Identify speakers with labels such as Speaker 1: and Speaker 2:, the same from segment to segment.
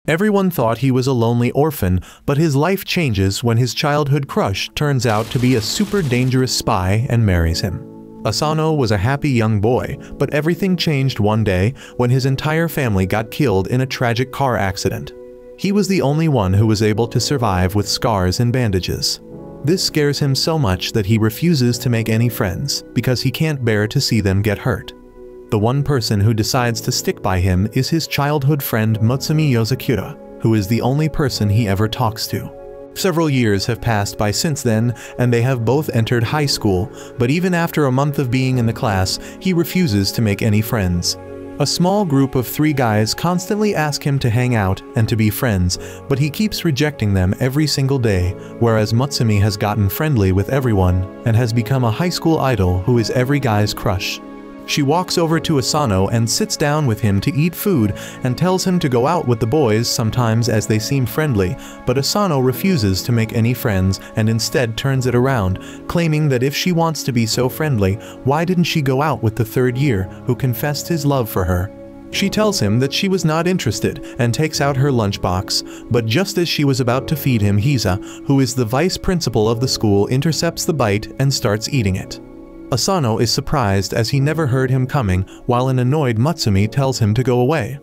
Speaker 1: Everyone thought he was a lonely orphan, but his life changes when his childhood crush turns out to be a super dangerous spy and marries him. Asano was a happy young boy, but everything changed one day when his entire family got killed in a tragic car accident. He was the only one who was able to survive with scars and bandages. This scares him so much that he refuses to make any friends, because he can't bear to see them get hurt. The one person who decides to stick by him is his childhood friend Mutsumi Yozakura, who is the only person he ever talks to. Several years have passed by since then, and they have both entered high school, but even after a month of being in the class, he refuses to make any friends. A small group of 3 guys constantly ask him to hang out and to be friends, but he keeps rejecting them every single day, whereas Mutsumi has gotten friendly with everyone and has become a high school idol who is every guy's crush. She walks over to Asano and sits down with him to eat food and tells him to go out with the boys sometimes as they seem friendly, but Asano refuses to make any friends and instead turns it around, claiming that if she wants to be so friendly, why didn't she go out with the 3rd year who confessed his love for her? She tells him that she was not interested and takes out her lunchbox, but just as she was about to feed him, Hisa, who is the vice principal of the school, intercepts the bite and starts eating it. Asano is surprised as he never heard him coming, while an annoyed Mutsumi tells him to go away.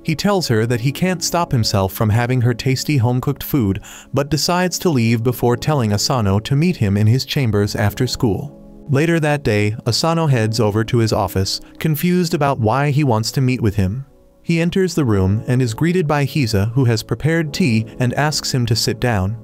Speaker 1: He tells her that he can't stop himself from having her tasty home-cooked food, but decides to leave before telling Asano to meet him in his chambers after school. Later that day, Asano heads over to his office, confused about why he wants to meet with him. He enters the room and is greeted by Hisa, who has prepared tea and asks him to sit down.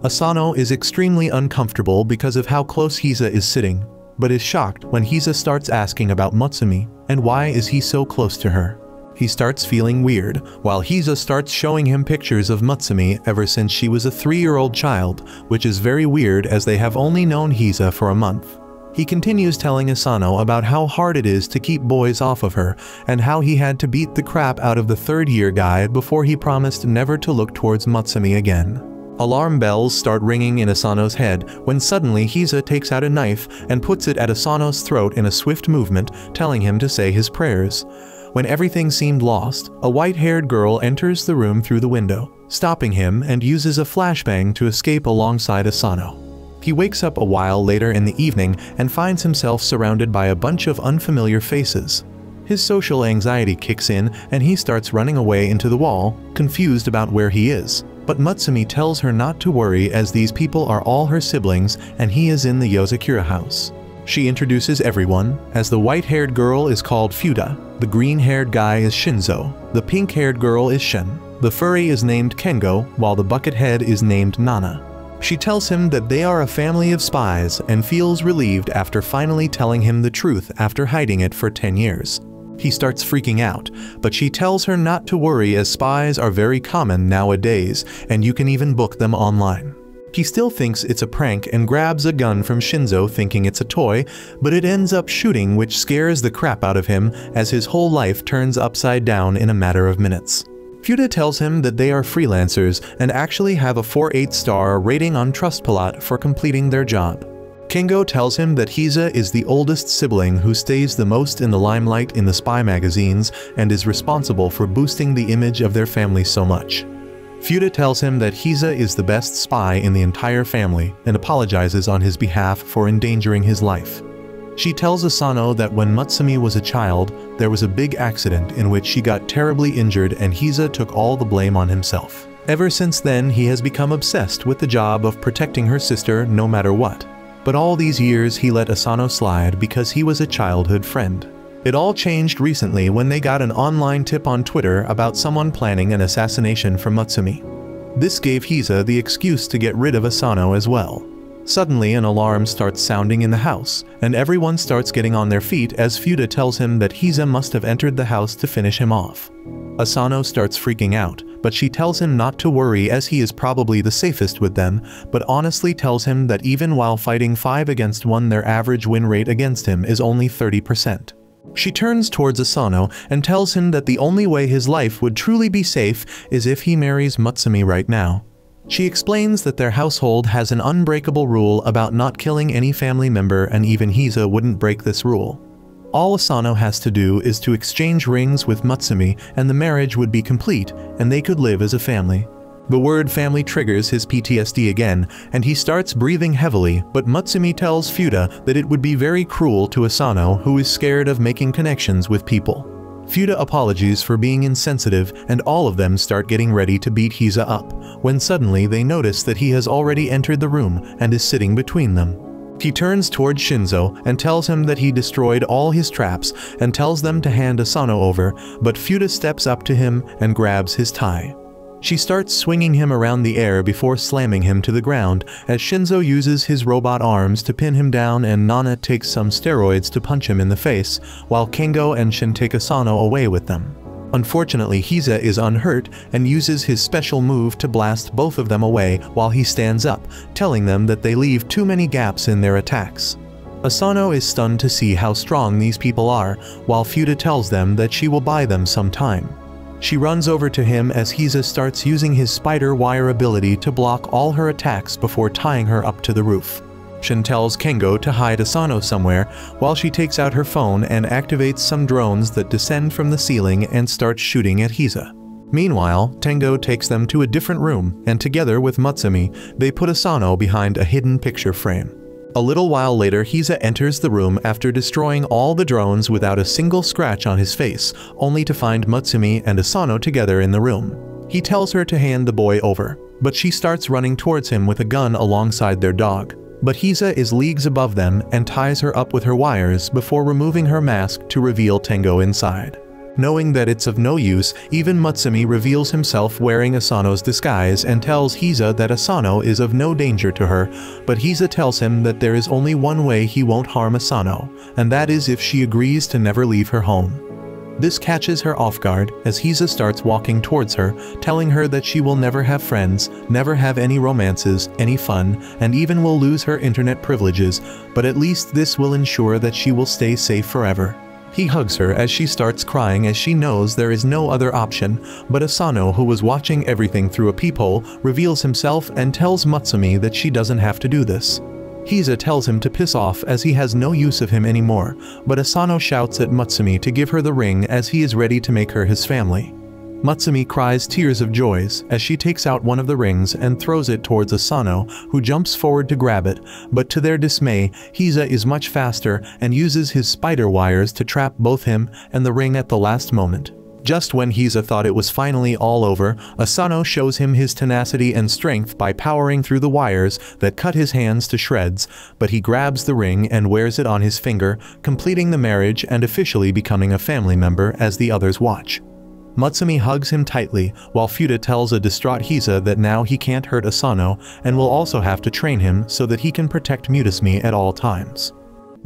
Speaker 1: Asano is extremely uncomfortable because of how close Hisa is sitting, but is shocked when Hisa starts asking about Mutsumi and why is he so close to her. He starts feeling weird, while Hisa starts showing him pictures of Mutsumi ever since she was a 3-year-old child, which is very weird as they have only known Hisa for a month. He continues telling Asano about how hard it is to keep boys off of her, and how he had to beat the crap out of the 3rd-year guy before he promised never to look towards Mutsumi again. Alarm bells start ringing in Asano's head when suddenly Hisa takes out a knife and puts it at Asano's throat in a swift movement, telling him to say his prayers. When everything seemed lost, a white-haired girl enters the room through the window, stopping him and uses a flashbang to escape alongside Asano. He wakes up a while later in the evening and finds himself surrounded by a bunch of unfamiliar faces. His social anxiety kicks in and he starts running away into the wall, confused about where he is. But Mutsumi tells her not to worry as these people are all her siblings and he is in the Yozakura house. She introduces everyone, as the white-haired girl is called Fuda, the green-haired guy is Shinzo, the pink-haired girl is Shen, the furry is named Kengo, while the buckethead is named Nana. She tells him that they are a family of spies and feels relieved after finally telling him the truth after hiding it for 10 years. He starts freaking out, but she tells her not to worry as spies are very common nowadays and you can even book them online. He still thinks it's a prank and grabs a gun from Shinzo thinking it's a toy, but it ends up shooting, which scares the crap out of him as his whole life turns upside down in a matter of minutes. Fuda tells him that they are freelancers and actually have a 4.8-star rating on Trustpilot for completing their job. Kengo tells him that Hisa is the oldest sibling who stays the most in the limelight in the spy magazines and is responsible for boosting the image of their family so much. Fuda tells him that Hisa is the best spy in the entire family and apologizes on his behalf for endangering his life. She tells Asano that when Mutsumi was a child, there was a big accident in which she got terribly injured and Hisa took all the blame on himself. Ever since then, he has become obsessed with the job of protecting her sister no matter what. But all these years he let Asano slide because he was a childhood friend. It all changed recently when they got an online tip on Twitter about someone planning an assassination for Mutsumi. This gave Hisa the excuse to get rid of Asano as well. Suddenly an alarm starts sounding in the house, and everyone starts getting on their feet as Fuda tells him that Hisa must have entered the house to finish him off. Asano starts freaking out, but she tells him not to worry as he is probably the safest with them, but honestly tells him that even while fighting 5 against 1, their average win rate against him is only 30%. She turns towards Asano and tells him that the only way his life would truly be safe is if he marries Mutsumi right now. She explains that their household has an unbreakable rule about not killing any family member and even Hisa wouldn't break this rule. All Asano has to do is to exchange rings with Mutsumi and the marriage would be complete and they could live as a family. The word family triggers his PTSD again, and he starts breathing heavily, but Mutsumi tells Futa that it would be very cruel to Asano, who is scared of making connections with people. Futa apologies for being insensitive, and all of them start getting ready to beat Hiza up, when suddenly they notice that he has already entered the room and is sitting between them. He turns towards Shinzo and tells him that he destroyed all his traps and tells them to hand Asano over, but Futa steps up to him and grabs his tie. She starts swinging him around the air before slamming him to the ground as Shinzo uses his robot arms to pin him down and Nana takes some steroids to punch him in the face, while Kengo and Shin take Asano away with them. Unfortunately, Hiza is unhurt and uses his special move to blast both of them away while he stands up, telling them that they leave too many gaps in their attacks. Asano is stunned to see how strong these people are, while Futa tells them that she will buy them some time. She runs over to him as Hiza starts using his spider wire ability to block all her attacks before tying her up to the roof. Shin tells Kengo to hide Asano somewhere, while she takes out her phone and activates some drones that descend from the ceiling and start shooting at Hiza. Meanwhile, Tengo takes them to a different room, and together with Mutsumi, they put Asano behind a hidden picture frame. A little while later, Hiza enters the room after destroying all the drones without a single scratch on his face, only to find Mutsumi and Asano together in the room. He tells her to hand the boy over, but she starts running towards him with a gun alongside their dog. But Hiza is leagues above them and ties her up with her wires before removing her mask to reveal Tengo inside. Knowing that it's of no use, even Mutsumi reveals himself wearing Asano's disguise and tells Hiza that Asano is of no danger to her, but Hiza tells him that there is only one way he won't harm Asano, and that is if she agrees to never leave her home. This catches her off guard as Hiza starts walking towards her, telling her that she will never have friends, never have any romances, any fun, and even will lose her internet privileges, but at least this will ensure that she will stay safe forever. He hugs her as she starts crying as she knows there is no other option, but Asano, who was watching everything through a peephole, reveals himself and tells Mutsumi that she doesn't have to do this. Hiza tells him to piss off as he has no use of him anymore, but Asano shouts at Mutsumi to give her the ring as he is ready to make her his family. Mutsumi cries tears of joy as she takes out one of the rings and throws it towards Asano, who jumps forward to grab it, but to their dismay, Hiza is much faster and uses his spider wires to trap both him and the ring at the last moment. Just when Hiza thought it was finally all over, Asano shows him his tenacity and strength by powering through the wires that cut his hands to shreds, but he grabs the ring and wears it on his finger, completing the marriage and officially becoming a family member as the others watch. Mutsumi hugs him tightly, while Futa tells a distraught Hiza that now he can't hurt Asano and will also have to train him so that he can protect Mutasumi at all times.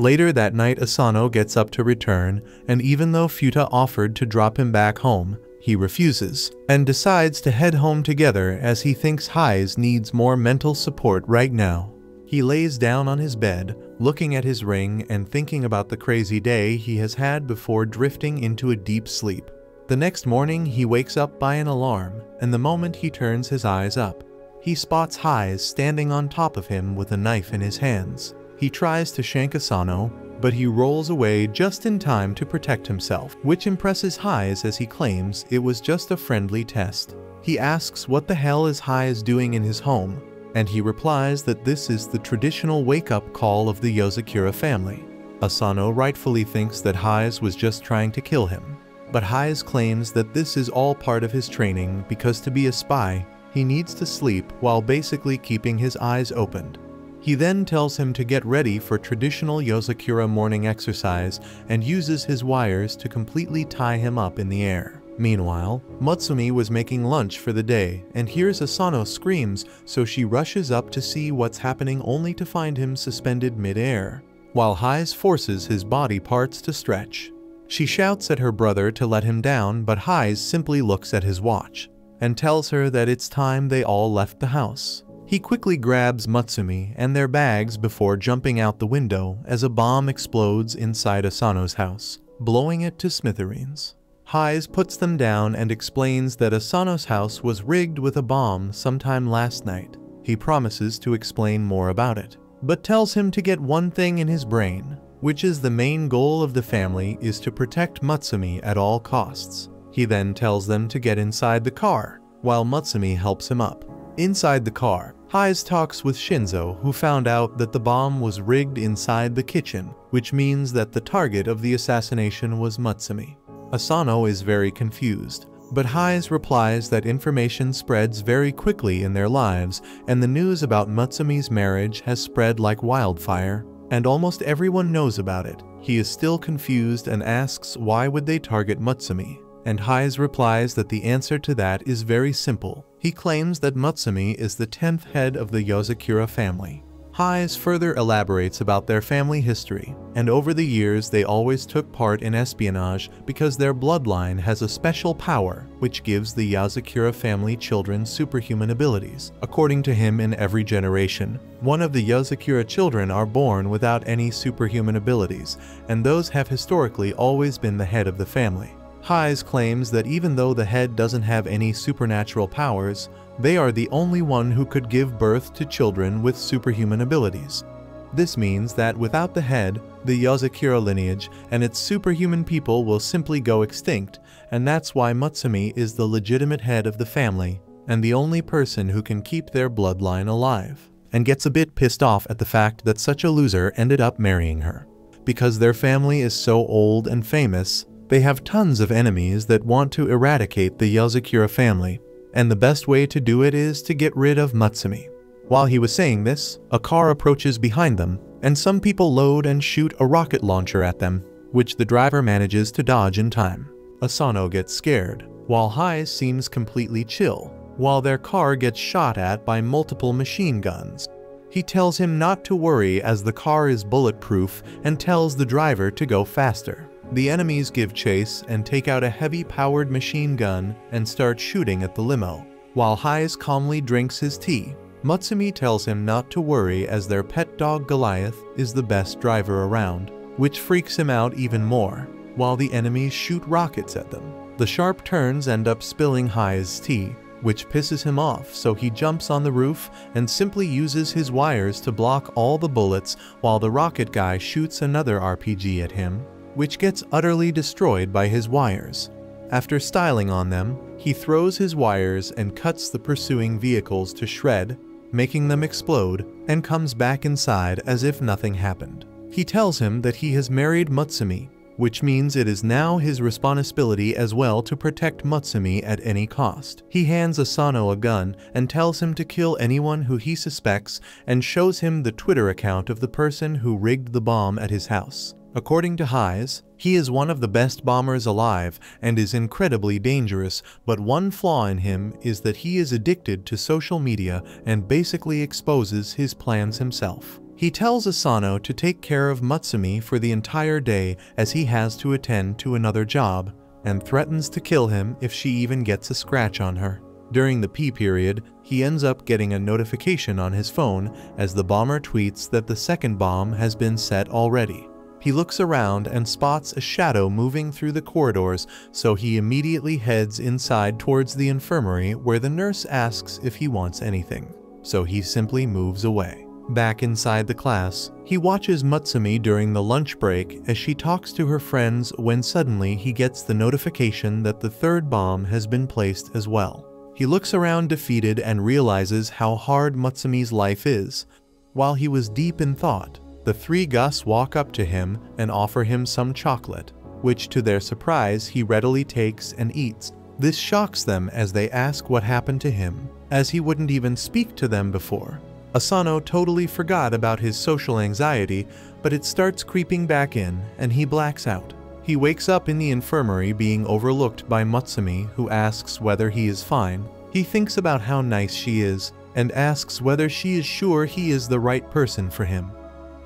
Speaker 1: Later that night, Asano gets up to return, and even though Futa offered to drop him back home, he refuses, and decides to head home together as he thinks Hiza needs more mental support right now. He lays down on his bed, looking at his ring and thinking about the crazy day he has had before drifting into a deep sleep. The next morning, he wakes up by an alarm, and the moment he turns his eyes up, he spots Hiza standing on top of him with a knife in his hands. He tries to shank Asano, but he rolls away just in time to protect himself, which impresses Hiza as he claims it was just a friendly test. He asks what the hell is Hiza doing in his home, and he replies that this is the traditional wake-up call of the Yozakura family. Asano rightfully thinks that Hiza was just trying to kill him. But Hiza claims that this is all part of his training because to be a spy, he needs to sleep while basically keeping his eyes opened. He then tells him to get ready for traditional Yozakura morning exercise and uses his wires to completely tie him up in the air. Meanwhile, Mutsumi was making lunch for the day and hears Asano screams, so she rushes up to see what's happening only to find him suspended mid-air, while Hiza forces his body parts to stretch. She shouts at her brother to let him down, but Hiza simply looks at his watch and tells her that it's time they all left the house. He quickly grabs Mutsumi and their bags before jumping out the window as a bomb explodes inside Asano's house, blowing it to smithereens. Hiza puts them down and explains that Asano's house was rigged with a bomb sometime last night. He promises to explain more about it, but tells him to get one thing in his brain. which is the main goal of the family is to protect Mutsumi at all costs. He then tells them to get inside the car, while Mutsumi helps him up. Inside the car, Hise talks with Shinzo, who found out that the bomb was rigged inside the kitchen, which means that the target of the assassination was Mutsumi. Asano is very confused, but Hise replies that information spreads very quickly in their lives, and the news about Mutsumi's marriage has spread like wildfire, and almost everyone knows about it. He is still confused and asks why would they target Mutsumi, and Hise replies that the answer to that is very simple. He claims that Mutsumi is the 10th head of the Yozakura family. Hise further elaborates about their family history, and over the years they always took part in espionage because their bloodline has a special power which gives the Yozakura family children superhuman abilities. According to him, in every generation, one of the Yozakura children are born without any superhuman abilities, and those have historically always been the head of the family. Hise claims that even though the head doesn't have any supernatural powers, they are the only one who could give birth to children with superhuman abilities. This means that without the head, the Yozakura lineage and its superhuman people will simply go extinct, and that's why Mutsumi is the legitimate head of the family and the only person who can keep their bloodline alive, and gets a bit pissed off at the fact that such a loser ended up marrying her. Because their family is so old and famous, they have tons of enemies that want to eradicate the Yozakura family, and the best way to do it is to get rid of Mutsumi. While he was saying this, a car approaches behind them, and some people load and shoot a rocket launcher at them, which the driver manages to dodge in time. Asano gets scared, while Hise seems completely chill, while their car gets shot at by multiple machine guns. He tells him not to worry as the car is bulletproof and tells the driver to go faster. The enemies give chase and take out a heavy-powered machine gun and start shooting at the limo. While Hise calmly drinks his tea, Mutsumi tells him not to worry as their pet dog Goliath is the best driver around, which freaks him out even more, while the enemies shoot rockets at them. The sharp turns end up spilling Hise's tea, which pisses him off, so he jumps on the roof and simply uses his wires to block all the bullets while the rocket guy shoots another RPG at him, which gets utterly destroyed by his wires. After styling on them, he throws his wires and cuts the pursuing vehicles to shred, making them explode, and comes back inside as if nothing happened. He tells him that he has married Mutsumi, which means it is now his responsibility as well to protect Mutsumi at any cost. He hands Asano a gun and tells him to kill anyone who he suspects and shows him the Twitter account of the person who rigged the bomb at his house. According to Hise, he is one of the best bombers alive and is incredibly dangerous, but one flaw in him is that he is addicted to social media and basically exposes his plans himself. He tells Asano to take care of Mutsumi for the entire day as he has to attend to another job, and threatens to kill him if she even gets a scratch on her. During the pee period, he ends up getting a notification on his phone as the bomber tweets that the second bomb has been set already. He looks around and spots a shadow moving through the corridors, so he immediately heads inside towards the infirmary where the nurse asks if he wants anything, so he simply moves away. Back inside the class, he watches Mutsumi during the lunch break as she talks to her friends when suddenly he gets the notification that the third bomb has been placed as well. He looks around defeated and realizes how hard Mutsumi's life is. While he was deep in thought, the three Gus walk up to him and offer him some chocolate, which to their surprise he readily takes and eats. This shocks them as they ask what happened to him, as he wouldn't even speak to them before. Asano totally forgot about his social anxiety, but it starts creeping back in and he blacks out. He wakes up in the infirmary being overlooked by Mutsumi, who asks whether he is fine. He thinks about how nice she is and asks whether she is sure he is the right person for him.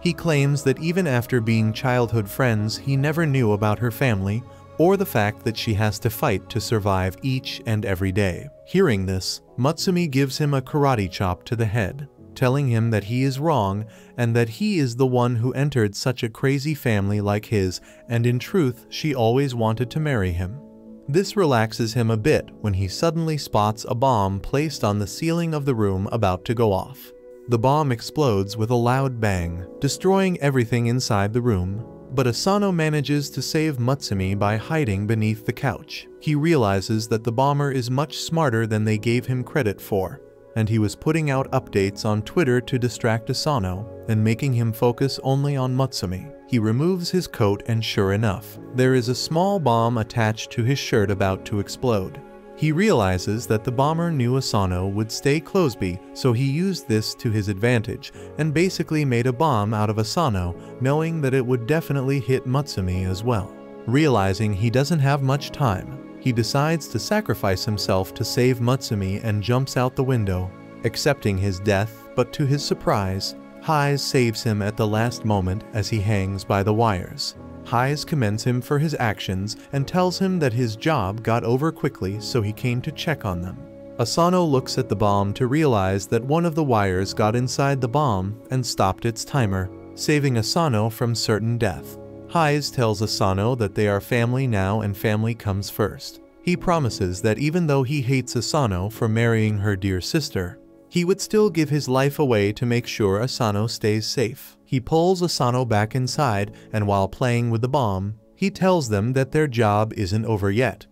Speaker 1: He claims that even after being childhood friends, he never knew about her family or the fact that she has to fight to survive each and every day. Hearing this, Mutsumi gives him a karate chop to the head, telling him that he is wrong and that he is the one who entered such a crazy family like his, and in truth, she always wanted to marry him. This relaxes him a bit when he suddenly spots a bomb placed on the ceiling of the room about to go off. The bomb explodes with a loud bang, destroying everything inside the room. But Asano manages to save Mutsumi by hiding beneath the couch. He realizes that the bomber is much smarter than they gave him credit for, and he was putting out updates on Twitter to distract Asano and making him focus only on Mutsumi. He removes his coat and sure enough, there is a small bomb attached to his shirt about to explode. He realizes that the bomber knew Asano would stay Closeby, so he used this to his advantage and basically made a bomb out of Asano, knowing that it would definitely hit Mutsumi as well. Realizing he doesn't have much time, he decides to sacrifice himself to save Mutsumi and jumps out the window, accepting his death, but to his surprise, Hise saves him at the last moment as he hangs by the wires. Hise commends him for his actions and tells him that his job got over quickly, so he came to check on them. Asano looks at the bomb to realize that one of the wires got inside the bomb and stopped its timer, saving Asano from certain death. Hise tells Asano that they are family now and family comes first. He promises that even though he hates Asano for marrying her dear sister, he would still give his life away to make sure Asano stays safe. He pulls Asano back inside, and while playing with the bomb, he tells them that their job isn't over yet.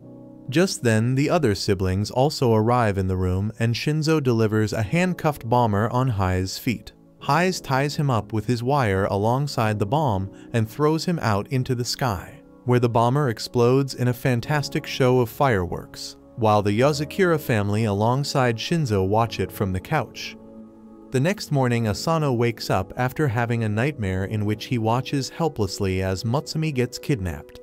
Speaker 1: Just then, the other siblings also arrive in the room and Shinzo delivers a handcuffed bomber on Hise's feet. Hise ties him up with his wire alongside the bomb and throws him out into the sky, where the bomber explodes in a fantastic show of fireworks, while the Yozakura family alongside Shinzo watch it from the couch. The next morning, Asano wakes up after having a nightmare in which he watches helplessly as Mutsumi gets kidnapped.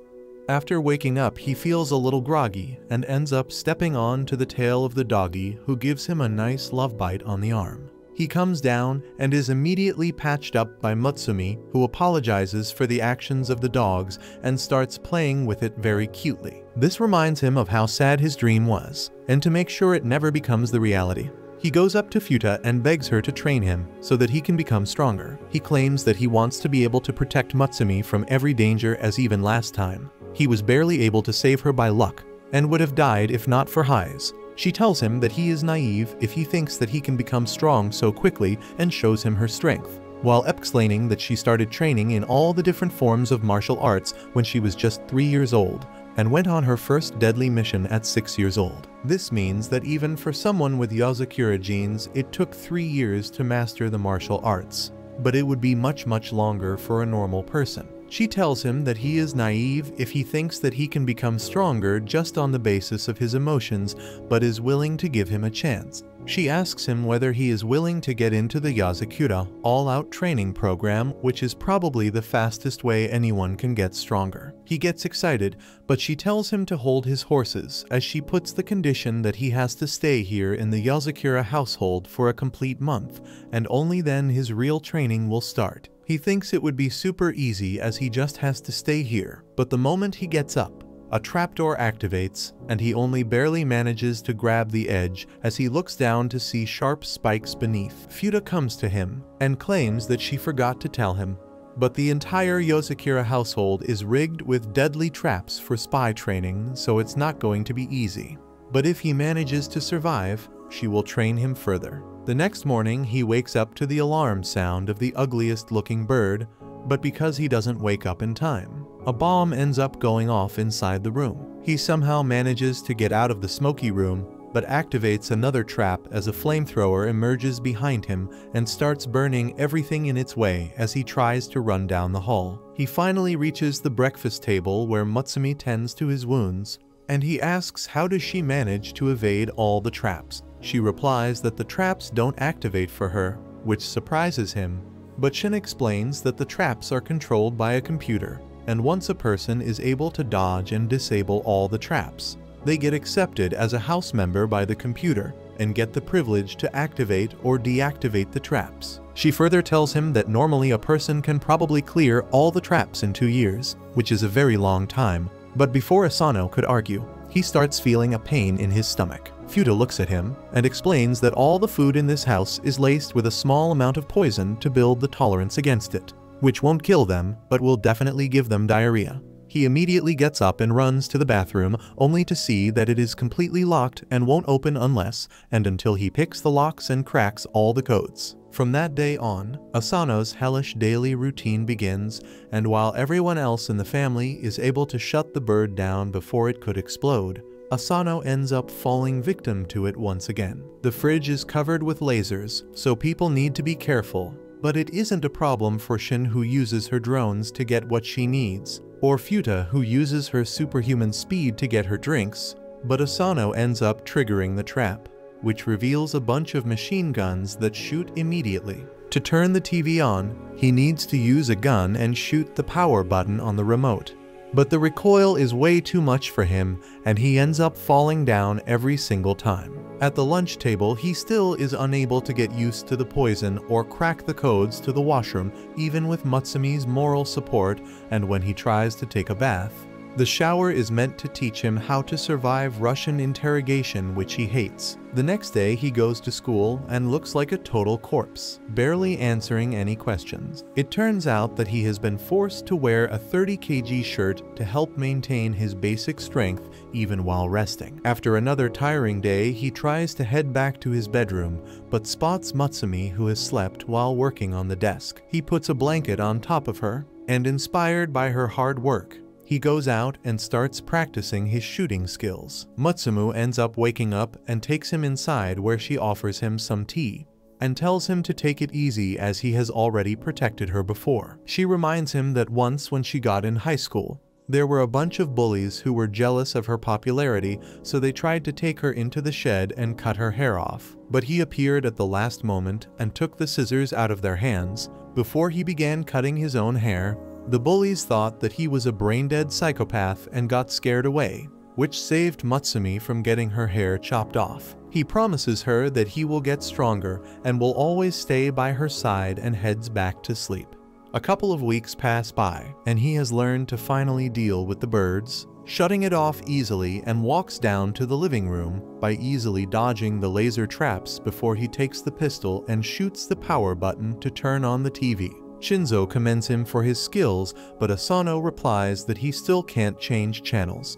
Speaker 1: After waking up, he feels a little groggy and ends up stepping on to the tail of the doggy, who gives him a nice love bite on the arm. He comes down and is immediately patched up by Mutsumi, who apologizes for the actions of the dogs and starts playing with it very cutely. This reminds him of how sad his dream was, and to make sure it never becomes the reality, he goes up to Futa and begs her to train him so that he can become stronger. He claims that he wants to be able to protect Mutsumi from every danger, as even last time he was barely able to save her by luck and would have died if not for Hise. She tells him that he is naive if he thinks that he can become strong so quickly and shows him her strength, while explaining that she started training in all the different forms of martial arts when she was just 3 years old and went on her first deadly mission at 6 years old. This means that even for someone with Yozakura genes, it took 3 years to master the martial arts, but it would be much longer for a normal person. She tells him that he is naive if he thinks that he can become stronger just on the basis of his emotions, but is willing to give him a chance. She asks him whether he is willing to get into the Yozakura all-out training program, which is probably the fastest way anyone can get stronger. He gets excited, but she tells him to hold his horses, as she puts the condition that he has to stay here in the Yozakura household for a complete month, and only then his real training will start. He thinks it would be super easy as he just has to stay here, but the moment he gets up, a trapdoor activates, and he only barely manages to grab the edge as he looks down to see sharp spikes beneath. Futa comes to him and claims that she forgot to tell him, but the entire Yozakura household is rigged with deadly traps for spy training, so it's not going to be easy. But if he manages to survive, she will train him further. The next morning, he wakes up to the alarm sound of the ugliest looking bird, but because he doesn't wake up in time, a bomb ends up going off inside the room. He somehow manages to get out of the smoky room, but activates another trap as a flamethrower emerges behind him and starts burning everything in its way as he tries to run down the hall. He finally reaches the breakfast table where Mutsumi tends to his wounds, and he asks how does she manage to evade all the traps. She replies that the traps don't activate for her, which surprises him, but Shin explains that the traps are controlled by a computer, and once a person is able to dodge and disable all the traps, they get accepted as a house member by the computer and get the privilege to activate or deactivate the traps. She further tells him that normally a person can probably clear all the traps in 2 years, which is a very long time, but before Asano could argue, he starts feeling a pain in his stomach. Futa looks at him and explains that all the food in this house is laced with a small amount of poison to build the tolerance against it, which won't kill them, but will definitely give them diarrhea. He immediately gets up and runs to the bathroom, only to see that it is completely locked and won't open unless and until he picks the locks and cracks all the codes. From that day on, Asano's hellish daily routine begins, and while everyone else in the family is able to shut the bird down before it could explode, Asano ends up falling victim to it once again. The fridge is covered with lasers, so people need to be careful, but it isn't a problem for Shin, who uses her drones to get what she needs, or Futa, who uses her superhuman speed to get her drinks, but Asano ends up triggering the trap, which reveals a bunch of machine guns that shoot immediately. To turn the TV on, he needs to use a gun and shoot the power button on the remote. But the recoil is way too much for him, and he ends up falling down every single time. At the lunch table, he still is unable to get used to the poison or crack the codes to the washroom, even with Mutsumi's moral support, and when he tries to take a bath. The shower is meant to teach him how to survive Russian interrogation, which he hates. The next day he goes to school and looks like a total corpse, barely answering any questions. It turns out that he has been forced to wear a 30 kg shirt to help maintain his basic strength even while resting. After another tiring day, he tries to head back to his bedroom, but spots Mutsumi, who has slept while working on the desk. He puts a blanket on top of her, and inspired by her hard work, he goes out and starts practicing his shooting skills. Mutsumu ends up waking up and takes him inside, where she offers him some tea and tells him to take it easy as he has already protected her before. She reminds him that once when she got in high school, there were a bunch of bullies who were jealous of her popularity, so they tried to take her into the shed and cut her hair off. But he appeared at the last moment and took the scissors out of their hands. Before he began cutting his own hair, the bullies thought that he was a brain-dead psychopath and got scared away, which saved Mutsumi from getting her hair chopped off. He promises her that he will get stronger and will always stay by her side, and heads back to sleep. A couple of weeks pass by, and he has learned to finally deal with the birds, shutting it off easily, and walks down to the living room by easily dodging the laser traps before he takes the pistol and shoots the power button to turn on the TV. Shinzo commends him for his skills, but Asano replies that he still can't change channels.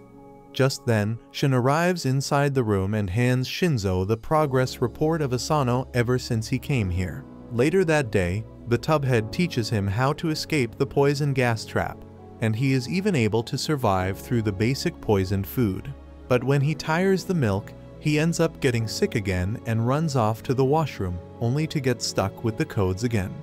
Speaker 1: Just then, Shin arrives inside the room and hands Shinzo the progress report of Asano ever since he came here. Later that day, the tubhead teaches him how to escape the poison gas trap, and he is even able to survive through the basic poisoned food. But when he tires the milk, he ends up getting sick again and runs off to the washroom, only to get stuck with the codes again.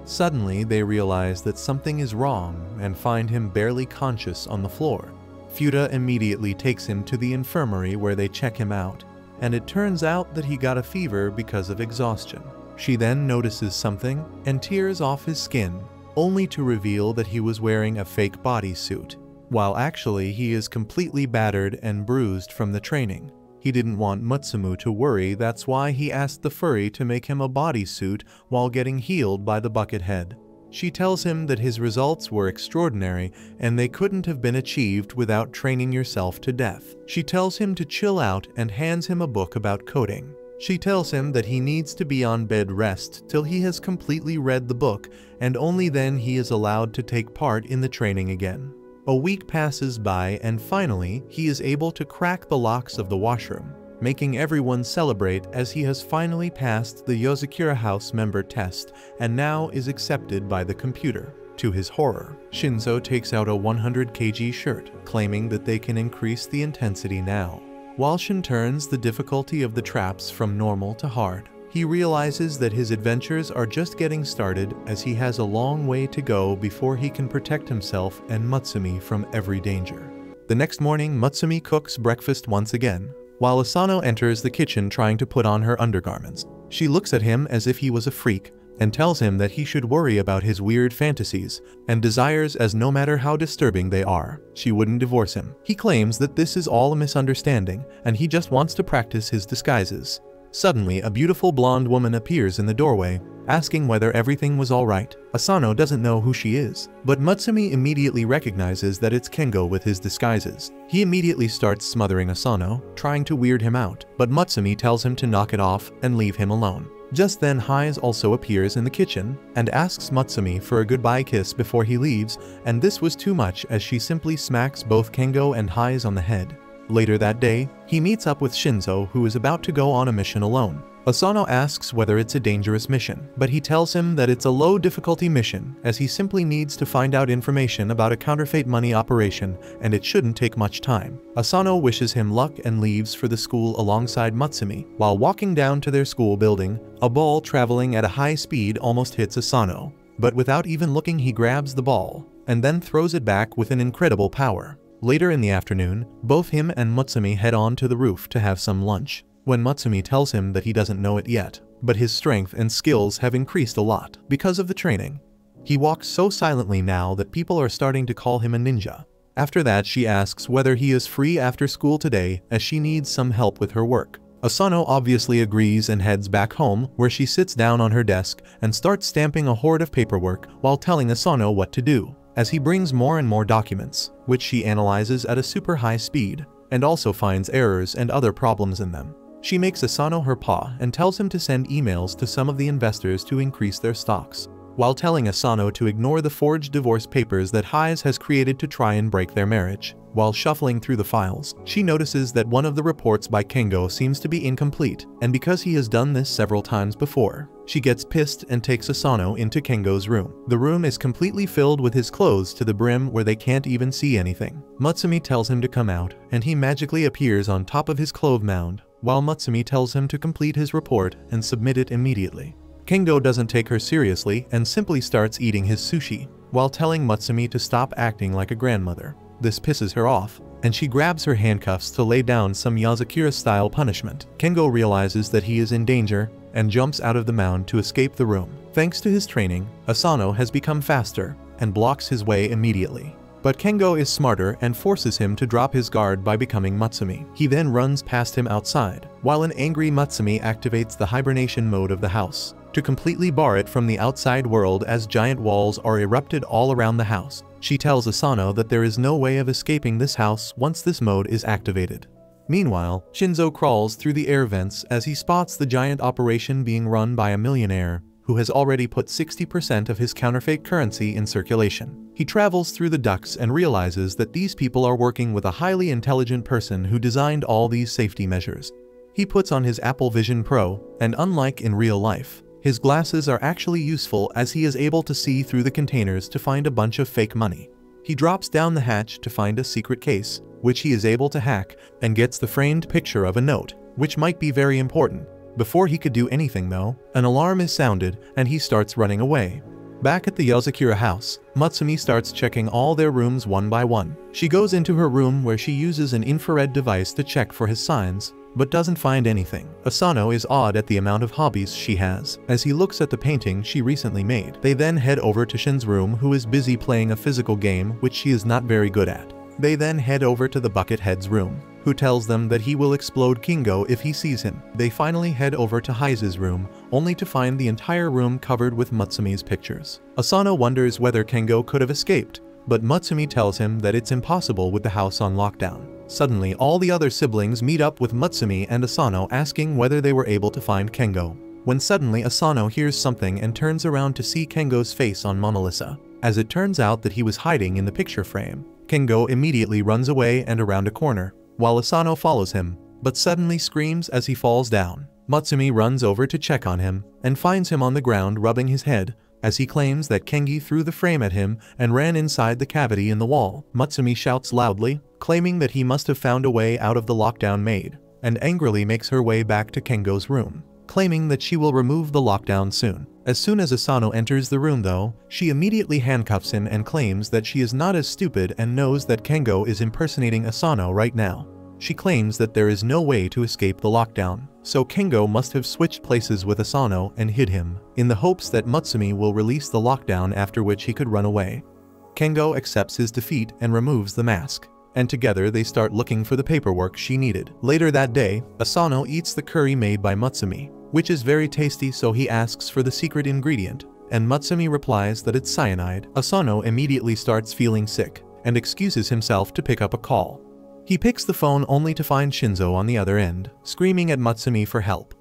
Speaker 1: Suddenly, they realize that something is wrong and find him barely conscious on the floor. Futa immediately takes him to the infirmary, where they check him out, and it turns out that he got a fever because of exhaustion. She then notices something and tears off his skin, only to reveal that he was wearing a fake bodysuit, while actually he is completely battered and bruised from the training. He didn't want Mutsumu to worry, that's why he asked the furry to make him a bodysuit while getting healed by the Buckethead. She tells him that his results were extraordinary and they couldn't have been achieved without training yourself to death. She tells him to chill out and hands him a book about coding. She tells him that he needs to be on bed rest till he has completely read the book, and only then he is allowed to take part in the training again. A week passes by, and finally, he is able to crack the locks of the washroom, making everyone celebrate as he has finally passed the Yozakura House member test and now is accepted by the computer. To his horror, Shinzo takes out a 100 kg shirt, claiming that they can increase the intensity now. While Shin turns the difficulty of the traps from normal to hard, he realizes that his adventures are just getting started, as he has a long way to go before he can protect himself and Mutsumi from every danger. The next morning, Mutsumi cooks breakfast once again, while Asano enters the kitchen trying to put on her undergarments. She looks at him as if he was a freak, and tells him that he should worry about his weird fantasies and desires, as no matter how disturbing they are, she wouldn't divorce him. He claims that this is all a misunderstanding, and he just wants to practice his disguises. Suddenly, a beautiful blonde woman appears in the doorway, asking whether everything was alright. Asano doesn't know who she is, but Mutsumi immediately recognizes that it's Kengo with his disguises. He immediately starts smothering Asano, trying to weird him out, but Mutsumi tells him to knock it off and leave him alone. Just then, Haiz also appears in the kitchen and asks Mutsumi for a goodbye kiss before he leaves, and this was too much as she simply smacks both Kengo and Haiz on the head. Later that day, he meets up with Shinzo, who is about to go on a mission alone. Asano asks whether it's a dangerous mission, but he tells him that it's a low difficulty mission as he simply needs to find out information about a counterfeit money operation and it shouldn't take much time. Asano wishes him luck and leaves for the school alongside Mutsumi. While walking down to their school building, a ball traveling at a high speed almost hits Asano, but without even looking he grabs the ball and then throws it back with an incredible power. Later in the afternoon, both him and Mutsumi head on to the roof to have some lunch. When Mutsumi tells him that he doesn't know it yet, but his strength and skills have increased a lot because of the training. He walks so silently now that people are starting to call him a ninja. After that, she asks whether he is free after school today as she needs some help with her work. Asano obviously agrees and heads back home, where she sits down on her desk and starts stamping a horde of paperwork while telling Asano what to do, as he brings more and more documents, which she analyzes at a super high speed, and also finds errors and other problems in them. She makes Asano her paw and tells him to send emails to some of the investors to increase their stocks, while telling Asano to ignore the forged divorce papers that Hayes has created to try and break their marriage. While shuffling through the files, she notices that one of the reports by Kengo seems to be incomplete, and because he has done this several times before, she gets pissed and takes Asano into Kengo's room. The room is completely filled with his clothes to the brim where they can't even see anything. Mutsumi tells him to come out, and he magically appears on top of his clothes mound, while Mutsumi tells him to complete his report and submit it immediately. Kengo doesn't take her seriously and simply starts eating his sushi, while telling Mutsumi to stop acting like a grandmother. This pisses her off, and she grabs her handcuffs to lay down some Yozakura-style punishment. Kengo realizes that he is in danger and jumps out of the mound to escape the room. Thanks to his training, Asano has become faster and blocks his way immediately. But Kengo is smarter and forces him to drop his guard by becoming Mutsumi. He then runs past him outside, while an angry Mutsumi activates the hibernation mode of the house to completely bar it from the outside world as giant walls are erupted all around the house. She tells Asano that there is no way of escaping this house once this mode is activated. Meanwhile, Shinzo crawls through the air vents as he spots the giant operation being run by a millionaire who has already put 60% of his counterfeit currency in circulation. He travels through the ducts and realizes that these people are working with a highly intelligent person who designed all these safety measures. He puts on his Apple Vision Pro, and unlike in real life, his glasses are actually useful as he is able to see through the containers to find a bunch of fake money. He drops down the hatch to find a secret case, which he is able to hack, and gets the framed picture of a note, which might be very important. Before he could do anything though, an alarm is sounded and he starts running away. Back at the Yozakura house, Mutsumi starts checking all their rooms one by one. She goes into her room where she uses an infrared device to check for his signs, but doesn't find anything. Asano is awed at the amount of hobbies she has, as he looks at the painting she recently made. They then head over to Shin's room, who is busy playing a physical game which she is not very good at. They then head over to the Buckethead's room, who tells them that he will explode Kengo if he sees him. They finally head over to Heise's room, only to find the entire room covered with Mutsumi's pictures. Asano wonders whether Kengo could have escaped, but Mutsumi tells him that it's impossible with the house on lockdown. Suddenly, all the other siblings meet up with Mutsumi and Asano, asking whether they were able to find Kengo. When suddenly Asano hears something and turns around to see Kengo's face on Mona Lisa. As it turns out that he was hiding in the picture frame, Kengo immediately runs away and around a corner, while Asano follows him, but suddenly screams as he falls down. Mutsumi runs over to check on him, and finds him on the ground rubbing his head, as he claims that Kengi threw the frame at him and ran inside the cavity in the wall. Mutsumi shouts loudly, claiming that he must have found a way out of the lockdown made, and angrily makes her way back to Kengo's room, claiming that she will remove the lockdown soon. As soon as Asano enters the room though, she immediately handcuffs him and claims that she is not as stupid and knows that Kengo is impersonating Asano right now. She claims that there is no way to escape the lockdown, so Kengo must have switched places with Asano and hid him, in the hopes that Mutsumi will release the lockdown, after which he could run away. Kengo accepts his defeat and removes the mask, and together they start looking for the paperwork she needed. Later that day, Asano eats the curry made by Mutsumi, which is very tasty, so he asks for the secret ingredient, and Mutsumi replies that it's cyanide. Asano immediately starts feeling sick, and excuses himself to pick up a call. He picks the phone only to find Shinzo on the other end, screaming at Mutsumi for help.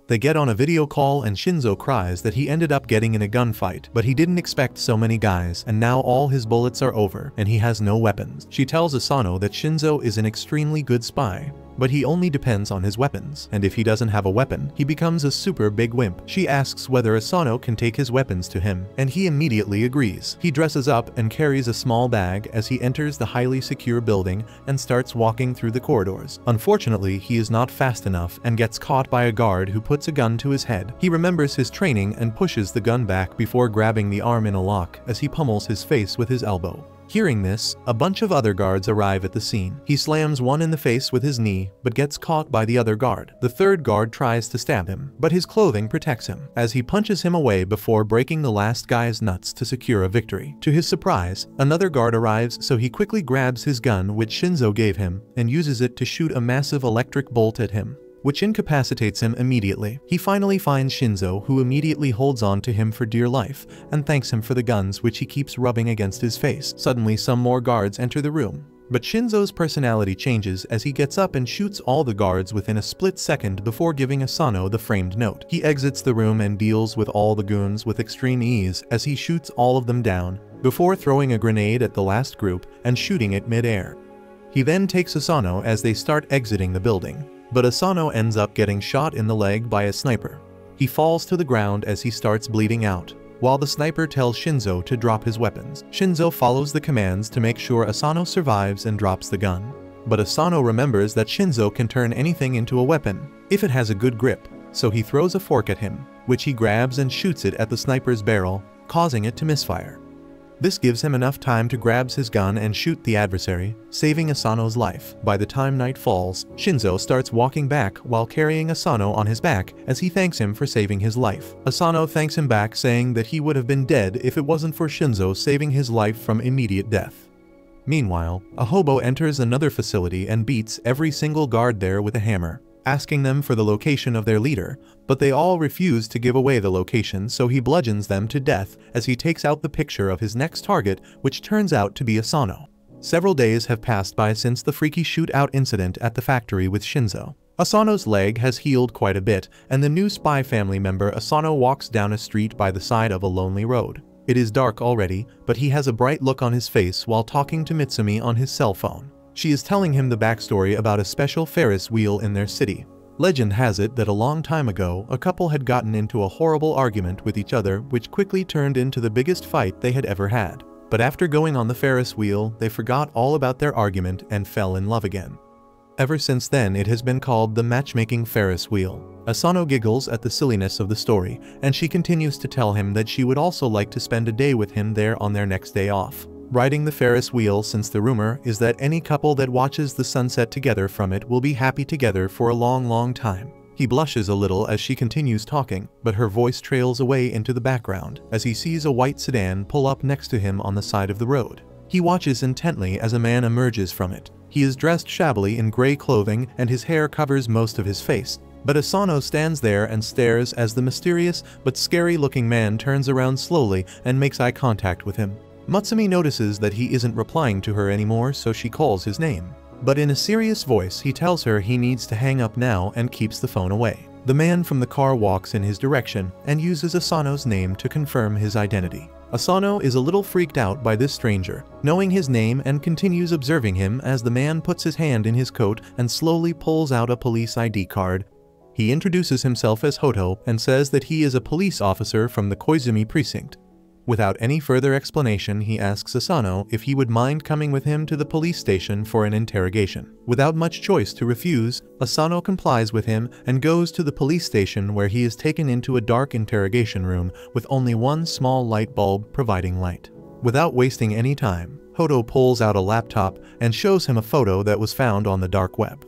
Speaker 1: They get on a video call and Shinzo cries that he ended up getting in a gunfight, but he didn't expect so many guys, and now all his bullets are over and he has no weapons. She tells Asano that Shinzo is an extremely good spy, but he only depends on his weapons, and if he doesn't have a weapon, he becomes a super big wimp. She asks whether Asano can take his weapons to him, and he immediately agrees. He dresses up and carries a small bag as he enters the highly secure building and starts walking through the corridors. Unfortunately, he is not fast enough and gets caught by a guard who puts a gun to his head. He remembers his training and pushes the gun back before grabbing the arm in a lock as he pummels his face with his elbow. Hearing this, a bunch of other guards arrive at the scene. He slams one in the face with his knee, but gets caught by the other guard. The third guard tries to stab him, but his clothing protects him, as he punches him away before breaking the last guy's nuts to secure a victory. To his surprise, another guard arrives, so he quickly grabs his gun which Shinzo gave him, and uses it to shoot a massive electric bolt at him, which incapacitates him immediately. He finally finds Shinzo, who immediately holds on to him for dear life and thanks him for the guns which he keeps rubbing against his face. Suddenly some more guards enter the room, but Shinzo's personality changes as he gets up and shoots all the guards within a split second before giving Asano the framed note. He exits the room and deals with all the goons with extreme ease as he shoots all of them down before throwing a grenade at the last group and shooting it mid-air. He then takes Asano as they start exiting the building, but Asano ends up getting shot in the leg by a sniper. He falls to the ground as he starts bleeding out, while the sniper tells Shinzo to drop his weapons. Shinzo follows the commands to make sure Asano survives and drops the gun. But Asano remembers that Shinzo can turn anything into a weapon, if it has a good grip, so he throws a fork at him, which he grabs and shoots it at the sniper's barrel, causing it to misfire. This gives him enough time to grab his gun and shoot the adversary, saving Asano's life. By the time night falls, Shinzo starts walking back while carrying Asano on his back as he thanks him for saving his life. Asano thanks him back, saying that he would have been dead if it wasn't for Shinzo saving his life from immediate death. Meanwhile, a hobo enters another facility and beats every single guard there with a hammer, asking them for the location of their leader, but they all refuse to give away the location, so he bludgeons them to death as he takes out the picture of his next target, which turns out to be Asano. Several days have passed by since the freaky shootout incident at the factory with Shinzo. Asano's leg has healed quite a bit, and the new spy family member Asano walks down a street by the side of a lonely road. It is dark already, but he has a bright look on his face while talking to Mitsumi on his cell phone. She is telling him the backstory about a special Ferris wheel in their city. Legend has it that a long time ago, a couple had gotten into a horrible argument with each other which quickly turned into the biggest fight they had ever had. But after going on the Ferris wheel, they forgot all about their argument and fell in love again. Ever since then, it has been called the matchmaking Ferris wheel. Asano giggles at the silliness of the story, and she continues to tell him that she would also like to spend a day with him there on their next day off, riding the Ferris wheel, since the rumor is that any couple that watches the sunset together from it will be happy together for a long time. He blushes a little as she continues talking, but her voice trails away into the background as he sees a white sedan pull up next to him on the side of the road. He watches intently as a man emerges from it. He is dressed shabbily in gray clothing and his hair covers most of his face, but Asano stands there and stares as the mysterious but scary-looking man turns around slowly and makes eye contact with him. Mitsumi notices that he isn't replying to her anymore, so she calls his name. But in a serious voice, he tells her he needs to hang up now and keeps the phone away. The man from the car walks in his direction and uses Asano's name to confirm his identity. Asano is a little freaked out by this stranger, knowing his name, and continues observing him as the man puts his hand in his coat and slowly pulls out a police ID card. He introduces himself as Hoto and says that he is a police officer from the Koizumi precinct. Without any further explanation, he asks Asano if he would mind coming with him to the police station for an interrogation. Without much choice to refuse, Asano complies with him and goes to the police station, where he is taken into a dark interrogation room with only one small light bulb providing light. Without wasting any time, Hoto pulls out a laptop and shows him a photo that was found on the dark web.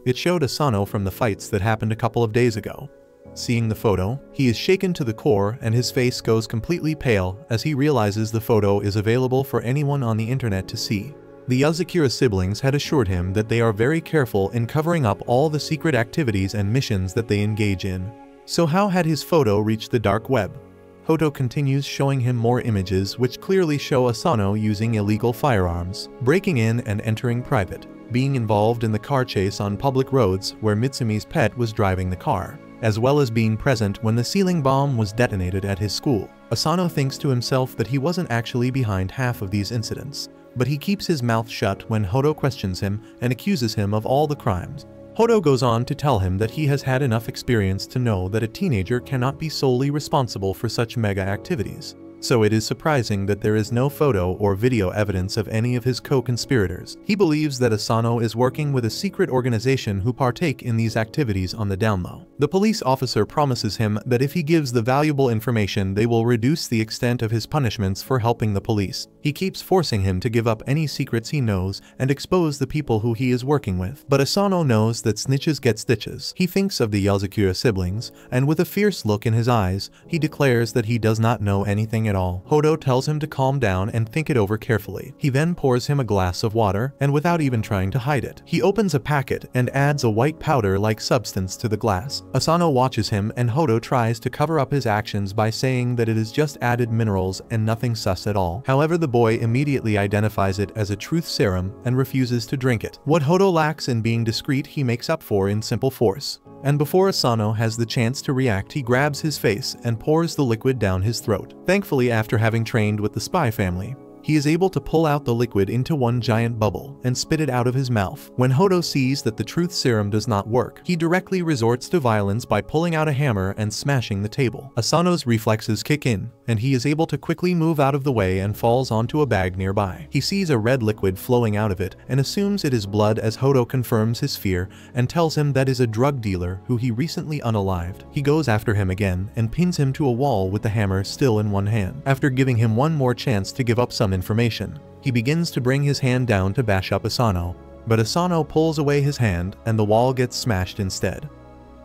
Speaker 1: It showed Asano from the fights that happened a couple of days ago. Seeing the photo, he is shaken to the core and his face goes completely pale as he realizes the photo is available for anyone on the internet to see. The Yuzakura siblings had assured him that they are very careful in covering up all the secret activities and missions that they engage in. So how had his photo reached the dark web? Hoto continues showing him more images which clearly show Asano using illegal firearms, breaking in and entering private, being involved in the car chase on public roads where Mitsumi's pet was driving the car, as well as being present when the ceiling bomb was detonated at his school. Asano thinks to himself that he wasn't actually behind half of these incidents, but he keeps his mouth shut when Hoto questions him and accuses him of all the crimes. Hodo goes on to tell him that he has had enough experience to know that a teenager cannot be solely responsible for such mega activities. So it is surprising that there is no photo or video evidence of any of his co-conspirators. He believes that Asano is working with a secret organization who partake in these activities on the down low. The police officer promises him that if he gives the valuable information, they will reduce the extent of his punishments for helping the police. He keeps forcing him to give up any secrets he knows and expose the people who he is working with. But Asano knows that snitches get stitches. He thinks of the Yozakura siblings, and with a fierce look in his eyes, he declares that he does not know anything at all. Hodo tells him to calm down and think it over carefully. He then pours him a glass of water, and without even trying to hide it, he opens a packet and adds a white powder-like substance to the glass. Asano watches him, and Hodo tries to cover up his actions by saying that it is just added minerals and nothing sus at all. However, the boy immediately identifies it as a truth serum and refuses to drink it. What Hodo lacks in being discreet, he makes up for in simple force. And before Asano has the chance to react, he grabs his face and pours the liquid down his throat. Thankfully, after having trained with the spy family, he is able to pull out the liquid into one giant bubble and spit it out of his mouth. When Hodo sees that the truth serum does not work, he directly resorts to violence by pulling out a hammer and smashing the table. Asano's reflexes kick in, and he is able to quickly move out of the way and falls onto a bag nearby. He sees a red liquid flowing out of it and assumes it is blood as Hodo confirms his fear and tells him that is a drug dealer who he recently unalived. He goes after him again and pins him to a wall with the hammer still in one hand. After giving him one more chance to give up some information, he begins to bring his hand down to bash up Asano, but Asano pulls away his hand and the wall gets smashed instead.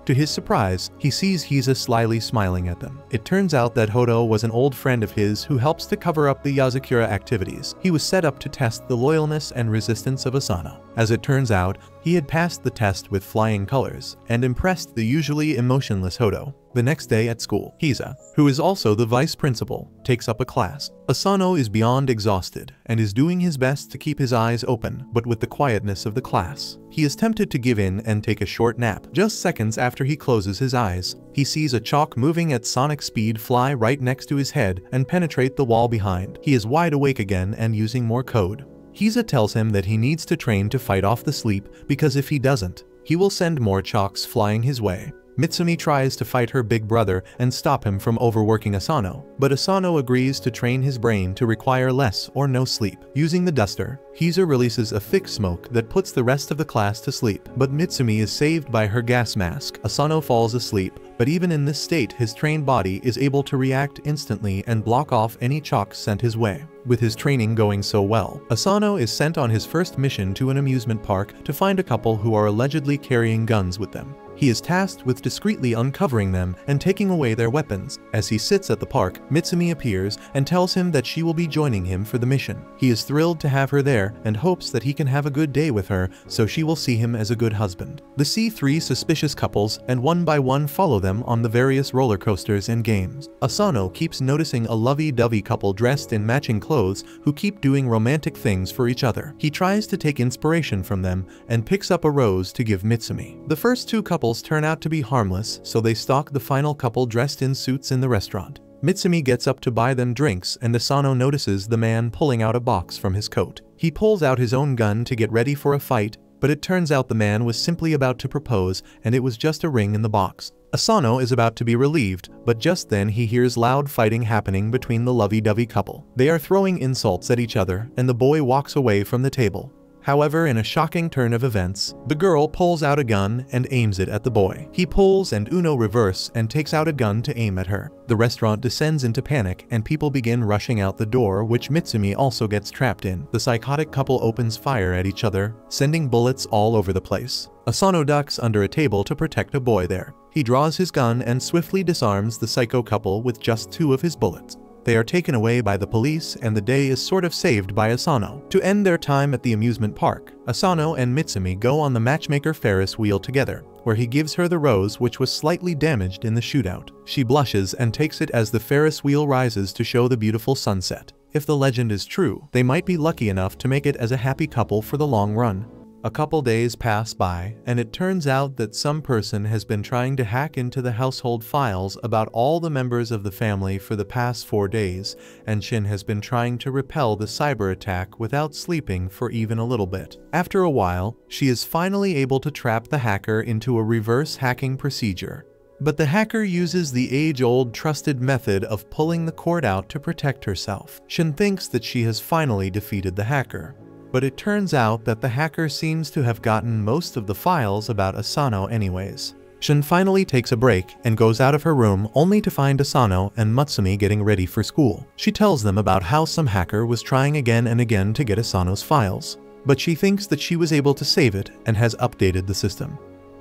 Speaker 1: To his surprise, he sees Hiza slyly smiling at them. It turns out that Hodo was an old friend of his who helps to cover up the Yozakura activities. He was set up to test the loyalness and resistance of Asano. As it turns out, he had passed the test with flying colors and impressed the usually emotionless Hodo. The next day at school, Hiza, who is also the vice principal, takes up a class. Asano is beyond exhausted and is doing his best to keep his eyes open, but with the quietness of the class, he is tempted to give in and take a short nap. Just seconds after he closes his eyes, he sees a chalk moving at sonic speed fly right next to his head and penetrate the wall behind. He is wide awake again and using more code. Hiza tells him that he needs to train to fight off the sleep because if he doesn't, he will send more chalks flying his way. Mitsumi tries to fight her big brother and stop him from overworking Asano, but Asano agrees to train his brain to require less or no sleep. Using the duster, Hiza releases a thick smoke that puts the rest of the class to sleep, but Mitsumi is saved by her gas mask. Asano falls asleep, but even in this state, his trained body is able to react instantly and block off any chalk sent his way. With his training going so well, Asano is sent on his first mission to an amusement park to find a couple who are allegedly carrying guns with them. He is tasked with discreetly uncovering them and taking away their weapons. As he sits at the park, Mitsumi appears and tells him that she will be joining him for the mission. He is thrilled to have her there and hopes that he can have a good day with her so she will see him as a good husband. They see three suspicious couples and one by one follow them on the various roller coasters and games. Asano keeps noticing a lovey-dovey couple dressed in matching clothes who keep doing romantic things for each other. He tries to take inspiration from them and picks up a rose to give Mitsumi. The first two couples turn out to be harmless, so they stalk the final couple dressed in suits in the restaurant. Mitsumi gets up to buy them drinks and Asano notices the man pulling out a box from his coat. He pulls out his own gun to get ready for a fight, but it turns out the man was simply about to propose and it was just a ring in the box. Asano is about to be relieved, but just then he hears loud fighting happening between the lovey-dovey couple. They are throwing insults at each other and the boy walks away from the table. However, in a shocking turn of events, the girl pulls out a gun and aims it at the boy. He pulls and Uno reverse and takes out a gun to aim at her. The restaurant descends into panic and people begin rushing out the door, which Mitsumi also gets trapped in. The psychotic couple opens fire at each other, sending bullets all over the place. Asano ducks under a table to protect a boy there. He draws his gun and swiftly disarms the psycho couple with just 2 of his bullets. They are taken away by the police and the day is sort of saved by Asano. To end their time at the amusement park, Asano and Mitsumi go on the matchmaker Ferris wheel together, where he gives her the rose which was slightly damaged in the shootout. She blushes and takes it as the Ferris wheel rises to show the beautiful sunset. If the legend is true, they might be lucky enough to make it as a happy couple for the long run. A couple days pass by, and it turns out that some person has been trying to hack into the household files about all the members of the family for the past 4 days, and Shin has been trying to repel the cyber attack without sleeping for even a little bit. After a while, she is finally able to trap the hacker into a reverse hacking procedure. But the hacker uses the age-old trusted method of pulling the cord out to protect herself. Shin thinks that she has finally defeated the hacker. But it turns out that the hacker seems to have gotten most of the files about Asano anyways. Shin finally takes a break and goes out of her room only to find Asano and Mutsumi getting ready for school. She tells them about how some hacker was trying again and again to get Asano's files, but she thinks that she was able to save it and has updated the system.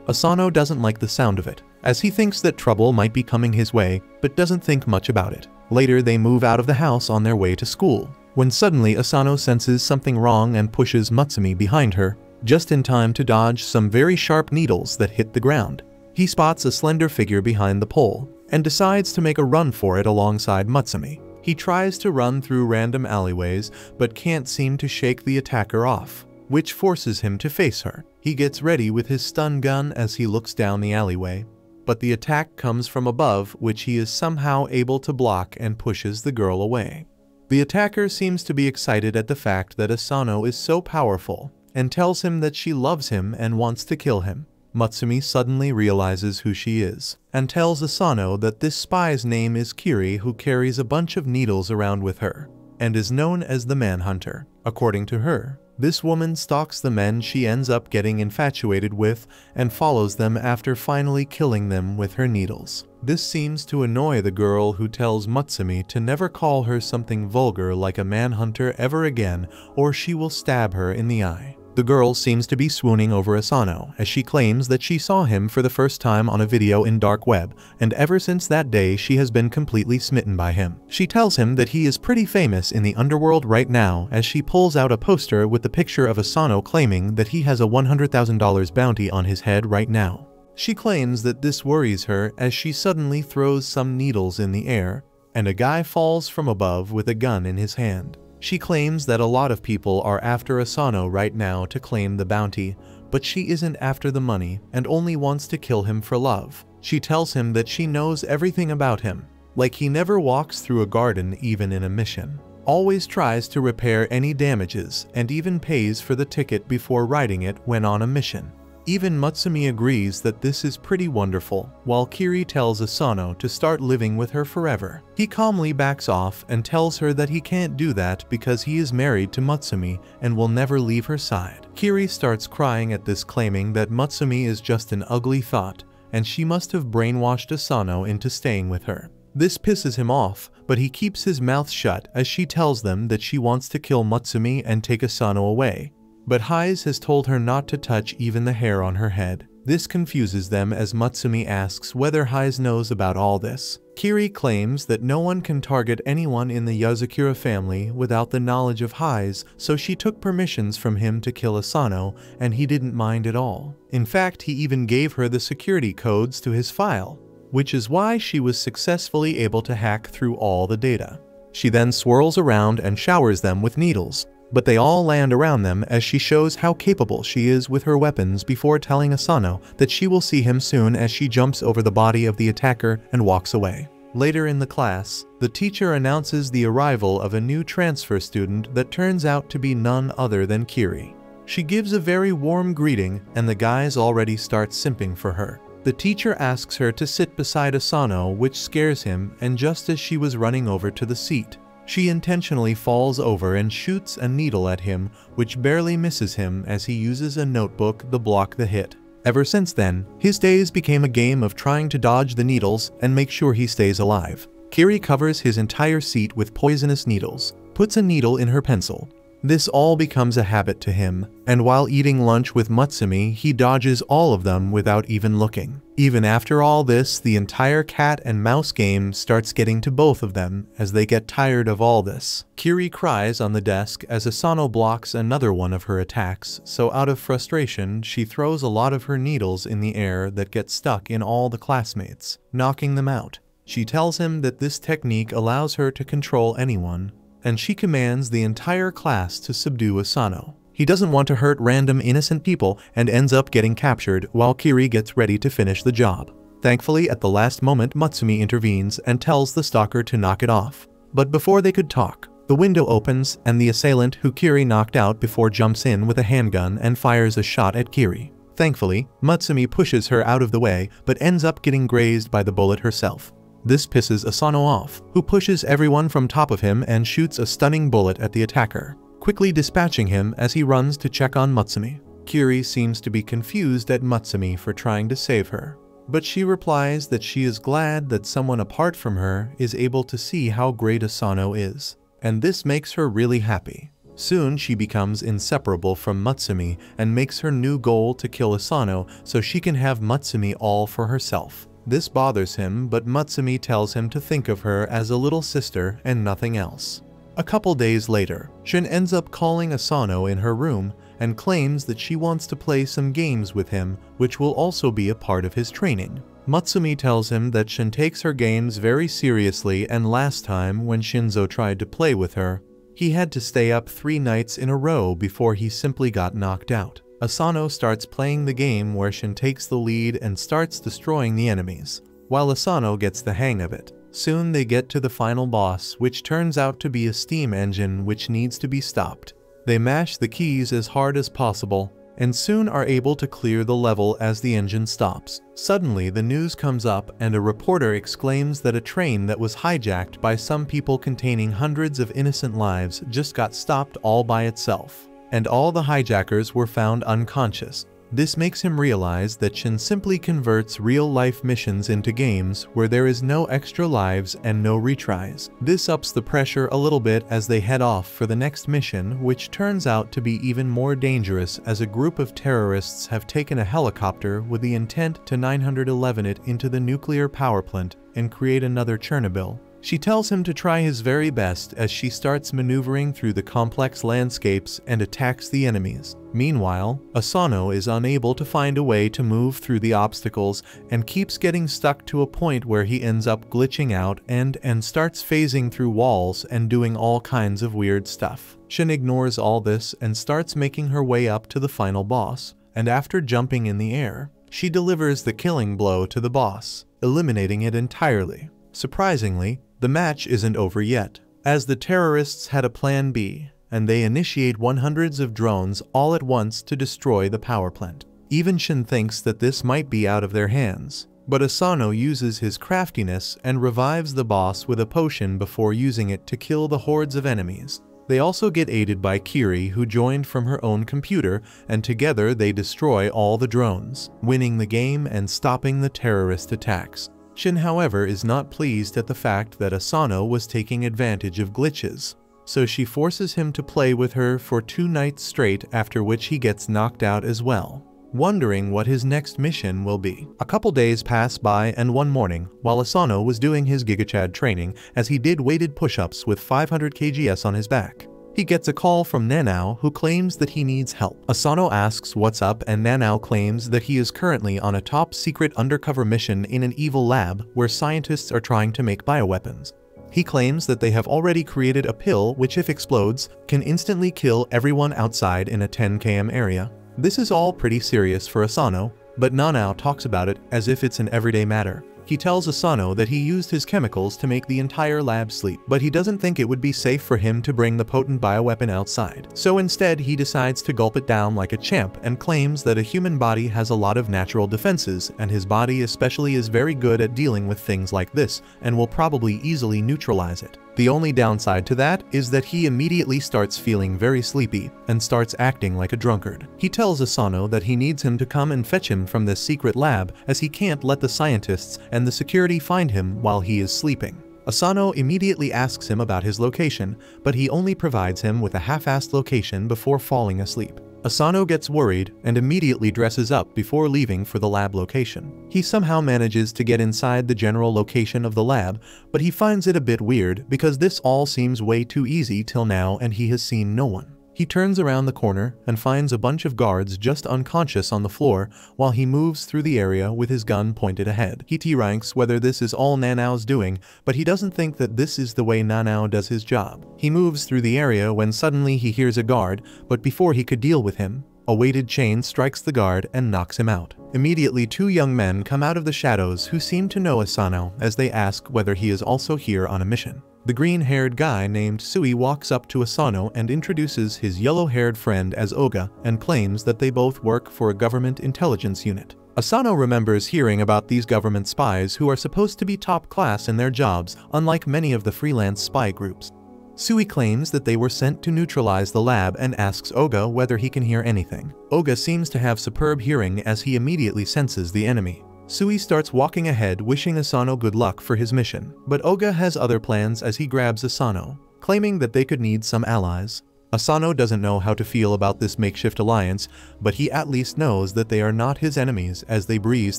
Speaker 1: Asano doesn't like the sound of it, as he thinks that trouble might be coming his way, but doesn't think much about it. Later, they move out of the house on their way to school, when suddenly Asano senses something wrong and pushes Mutsumi behind her, just in time to dodge some very sharp needles that hit the ground. He spots a slender figure behind the pole, and decides to make a run for it alongside Mutsumi. He tries to run through random alleyways, but can't seem to shake the attacker off, which forces him to face her. He gets ready with his stun gun as he looks down the alleyway, but the attack comes from above, which he is somehow able to block and pushes the girl away. The attacker seems to be excited at the fact that Asano is so powerful, and tells him that she loves him and wants to kill him. Mutsumi suddenly realizes who she is, and tells Asano that this spy's name is Kiri, who carries a bunch of needles around with her, and is known as the Manhunter. According to her, this woman stalks the men she ends up getting infatuated with and follows them after finally killing them with her needles. This seems to annoy the girl, who tells Mutsumi to never call her something vulgar like a manhunter ever again, or she will stab her in the eye. The girl seems to be swooning over Asano, as she claims that she saw him for the first time on a video in dark web, and ever since that day she has been completely smitten by him. She tells him that he is pretty famous in the underworld right now, as she pulls out a poster with the picture of Asano, claiming that he has a $100,000 bounty on his head right now. She claims that this worries her, as she suddenly throws some needles in the air, and a guy falls from above with a gun in his hand. She claims that a lot of people are after Asano right now to claim the bounty, but she isn't after the money and only wants to kill him for love. She tells him that she knows everything about him, like he never walks through a garden even in a mission, always tries to repair any damages, and even pays for the ticket before riding it when on a mission. Even Mutsumi agrees that this is pretty wonderful, while Kiri tells Asano to start living with her forever. He calmly backs off and tells her that he can't do that because he is married to Mutsumi and will never leave her side. Kiri starts crying at this, claiming that Mutsumi is just an ugly thought, and she must have brainwashed Asano into staying with her. This pisses him off, but he keeps his mouth shut as she tells them that she wants to kill Mutsumi and take Asano away. But Hise has told her not to touch even the hair on her head. This confuses them, as Mutsumi asks whether Hise knows about all this. Kiri claims that no one can target anyone in the Yozakura family without the knowledge of Hise, so she took permissions from him to kill Asano, and he didn't mind at all. In fact, he even gave her the security codes to his file, which is why she was successfully able to hack through all the data. She then swirls around and showers them with needles, but they all land around them as she shows how capable she is with her weapons before telling Asano that she will see him soon, as she jumps over the body of the attacker and walks away. Later in the class, the teacher announces the arrival of a new transfer student that turns out to be none other than Kiri. She gives a very warm greeting, and the guys already start simping for her. The teacher asks her to sit beside Asano, which scares him, and just as she was running over to the seat, she intentionally falls over and shoots a needle at him, which barely misses him as he uses a notebook to block the hit. Ever since then, his days became a game of trying to dodge the needles and make sure he stays alive. Kiri covers his entire seat with poisonous needles, puts a needle in her pencil. This all becomes a habit to him, and while eating lunch with Mutsumi, he dodges all of them without even looking. Even after all this, the entire cat and mouse game starts getting to both of them as they get tired of all this. Kiri cries on the desk as Asano blocks another one of her attacks, so out of frustration, she throws a lot of her needles in the air that get stuck in all the classmates, knocking them out. She tells him that this technique allows her to control anyone, and she commands the entire class to subdue Asano. He doesn't want to hurt random innocent people and ends up getting captured while Kiri gets ready to finish the job. Thankfully, at the last moment, Mutsumi intervenes and tells the stalker to knock it off. But before they could talk, the window opens and the assailant who Kiri knocked out before jumps in with a handgun and fires a shot at Kiri. Thankfully, Mutsumi pushes her out of the way but ends up getting grazed by the bullet herself. This pisses Asano off, who pushes everyone from top of him and shoots a stunning bullet at the attacker, quickly dispatching him as he runs to check on Mutsumi. Kiri seems to be confused at Mutsumi for trying to save her, but she replies that she is glad that someone apart from her is able to see how great Asano is, and this makes her really happy. Soon she becomes inseparable from Mutsumi and makes her new goal to kill Asano so she can have Mutsumi all for herself. This bothers him, but Mutsumi tells him to think of her as a little sister and nothing else. A couple days later, Shin ends up calling Asano in her room and claims that she wants to play some games with him, which will also be a part of his training. Mutsumi tells him that Shin takes her games very seriously, and last time when Shinzo tried to play with her, he had to stay up 3 nights in a row before he simply got knocked out. Asano starts playing the game where Shin takes the lead and starts destroying the enemies, while Asano gets the hang of it. Soon they get to the final boss, which turns out to be a steam engine which needs to be stopped. They mash the keys as hard as possible, and soon are able to clear the level as the engine stops. Suddenly the news comes up and a reporter exclaims that a train that was hijacked by some people containing hundreds of innocent lives just got stopped all by itself, and all the hijackers were found unconscious. This makes him realize that Shin simply converts real-life missions into games where there is no extra lives and no retries. This ups the pressure a little bit as they head off for the next mission, which turns out to be even more dangerous as a group of terrorists have taken a helicopter with the intent to 911 it into the nuclear power plant and create another Chernobyl. She tells him to try his very best as she starts maneuvering through the complex landscapes and attacks the enemies. Meanwhile, Asano is unable to find a way to move through the obstacles and keeps getting stuck to a point where he ends up glitching out and starts phasing through walls and doing all kinds of weird stuff. Shin ignores all this and starts making her way up to the final boss, and after jumping in the air, she delivers the killing blow to the boss, eliminating it entirely. Surprisingly, the match isn't over yet, as the terrorists had a plan B, and they initiate hundreds of drones all at once to destroy the power plant. Even Shin thinks that this might be out of their hands, but Asano uses his craftiness and revives the boss with a potion before using it to kill the hordes of enemies. They also get aided by Kiri, who joined from her own computer, and together they destroy all the drones, winning the game and stopping the terrorist attacks. Shin, however, is not pleased at the fact that Asano was taking advantage of glitches, so she forces him to play with her for 2 nights straight, after which he gets knocked out as well, wondering what his next mission will be. A couple days pass by, and one morning, while Asano was doing his GigaChad training as he did weighted push-ups with 500 kgs on his back, he gets a call from Nanao, who claims that he needs help. Asano asks what's up, and Nanao claims that he is currently on a top-secret undercover mission in an evil lab where scientists are trying to make bioweapons. He claims that they have already created a pill which, if explodes, can instantly kill everyone outside in a 10 km area. This is all pretty serious for Asano, but Nanao talks about it as if it's an everyday matter. He tells Asano that he used his chemicals to make the entire lab sleep, but he doesn't think it would be safe for him to bring the potent bioweapon outside. So instead, he decides to gulp it down like a champ and claims that a human body has a lot of natural defenses, and his body especially is very good at dealing with things like this and will probably easily neutralize it. The only downside to that is that he immediately starts feeling very sleepy and starts acting like a drunkard. He tells Asano that he needs him to come and fetch him from this secret lab, as he can't let the scientists and the security find him while he is sleeping. Asano immediately asks him about his location, but he only provides him with a half-assed location before falling asleep. Asano gets worried and immediately dresses up before leaving for the lab location. He somehow manages to get inside the general location of the lab, but he finds it a bit weird because this all seems way too easy till now and he has seen no one. He turns around the corner and finds a bunch of guards just unconscious on the floor while he moves through the area with his gun pointed ahead. He T-ranks whether this is all Nanao's doing, but he doesn't think that this is the way Nanao does his job. He moves through the area when suddenly he hears a guard, but before he could deal with him, a weighted chain strikes the guard and knocks him out. Immediately, two young men come out of the shadows who seem to know Asano as they ask whether he is also here on a mission. The green-haired guy named Sui walks up to Asano and introduces his yellow-haired friend as Oga and claims that they both work for a government intelligence unit. Asano remembers hearing about these government spies who are supposed to be top class in their jobs, unlike many of the freelance spy groups. Sui claims that they were sent to neutralize the lab and asks Oga whether he can hear anything. Oga seems to have superb hearing as he immediately senses the enemy. Sui starts walking ahead wishing Asano good luck for his mission, but Oga has other plans as he grabs Asano, claiming that they could need some allies. Asano doesn't know how to feel about this makeshift alliance, but he at least knows that they are not his enemies as they breeze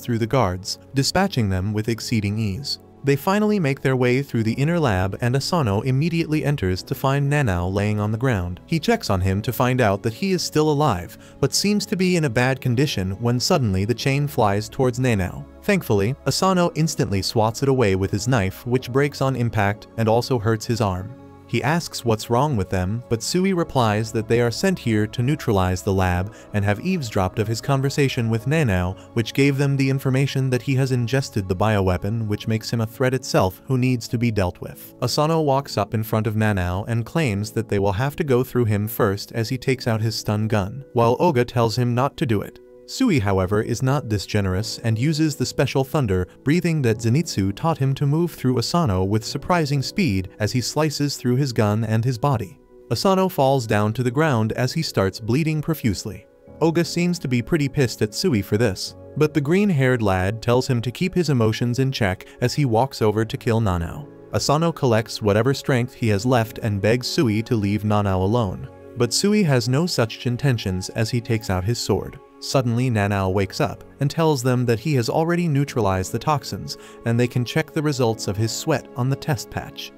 Speaker 1: through the guards, dispatching them with exceeding ease. They finally make their way through the inner lab and Asano immediately enters to find Nanao laying on the ground. He checks on him to find out that he is still alive, but seems to be in a bad condition when suddenly the chain flies towards Nanao. Thankfully, Asano instantly swats it away with his knife, which breaks on impact and also hurts his arm. He asks what's wrong with them, but Sui replies that they are sent here to neutralize the lab and have eavesdropped of his conversation with Nanao, which gave them the information that he has ingested the bioweapon, which makes him a threat itself who needs to be dealt with. Asano walks up in front of Nanao and claims that they will have to go through him first as he takes out his stun gun, while Oga tells him not to do it. Sui, however, is not this generous and uses the special thunder breathing that Zenitsu taught him to move through Asano with surprising speed as he slices through his gun and his body. Asano falls down to the ground as he starts bleeding profusely. Oga seems to be pretty pissed at Sui for this, but the green-haired lad tells him to keep his emotions in check as he walks over to kill Nanao. Asano collects whatever strength he has left and begs Sui to leave Nanao alone, but Sui has no such intentions as he takes out his sword. Suddenly, Nanao wakes up and tells them that he has already neutralized the toxins and they can check the results of his sweat on the test patch.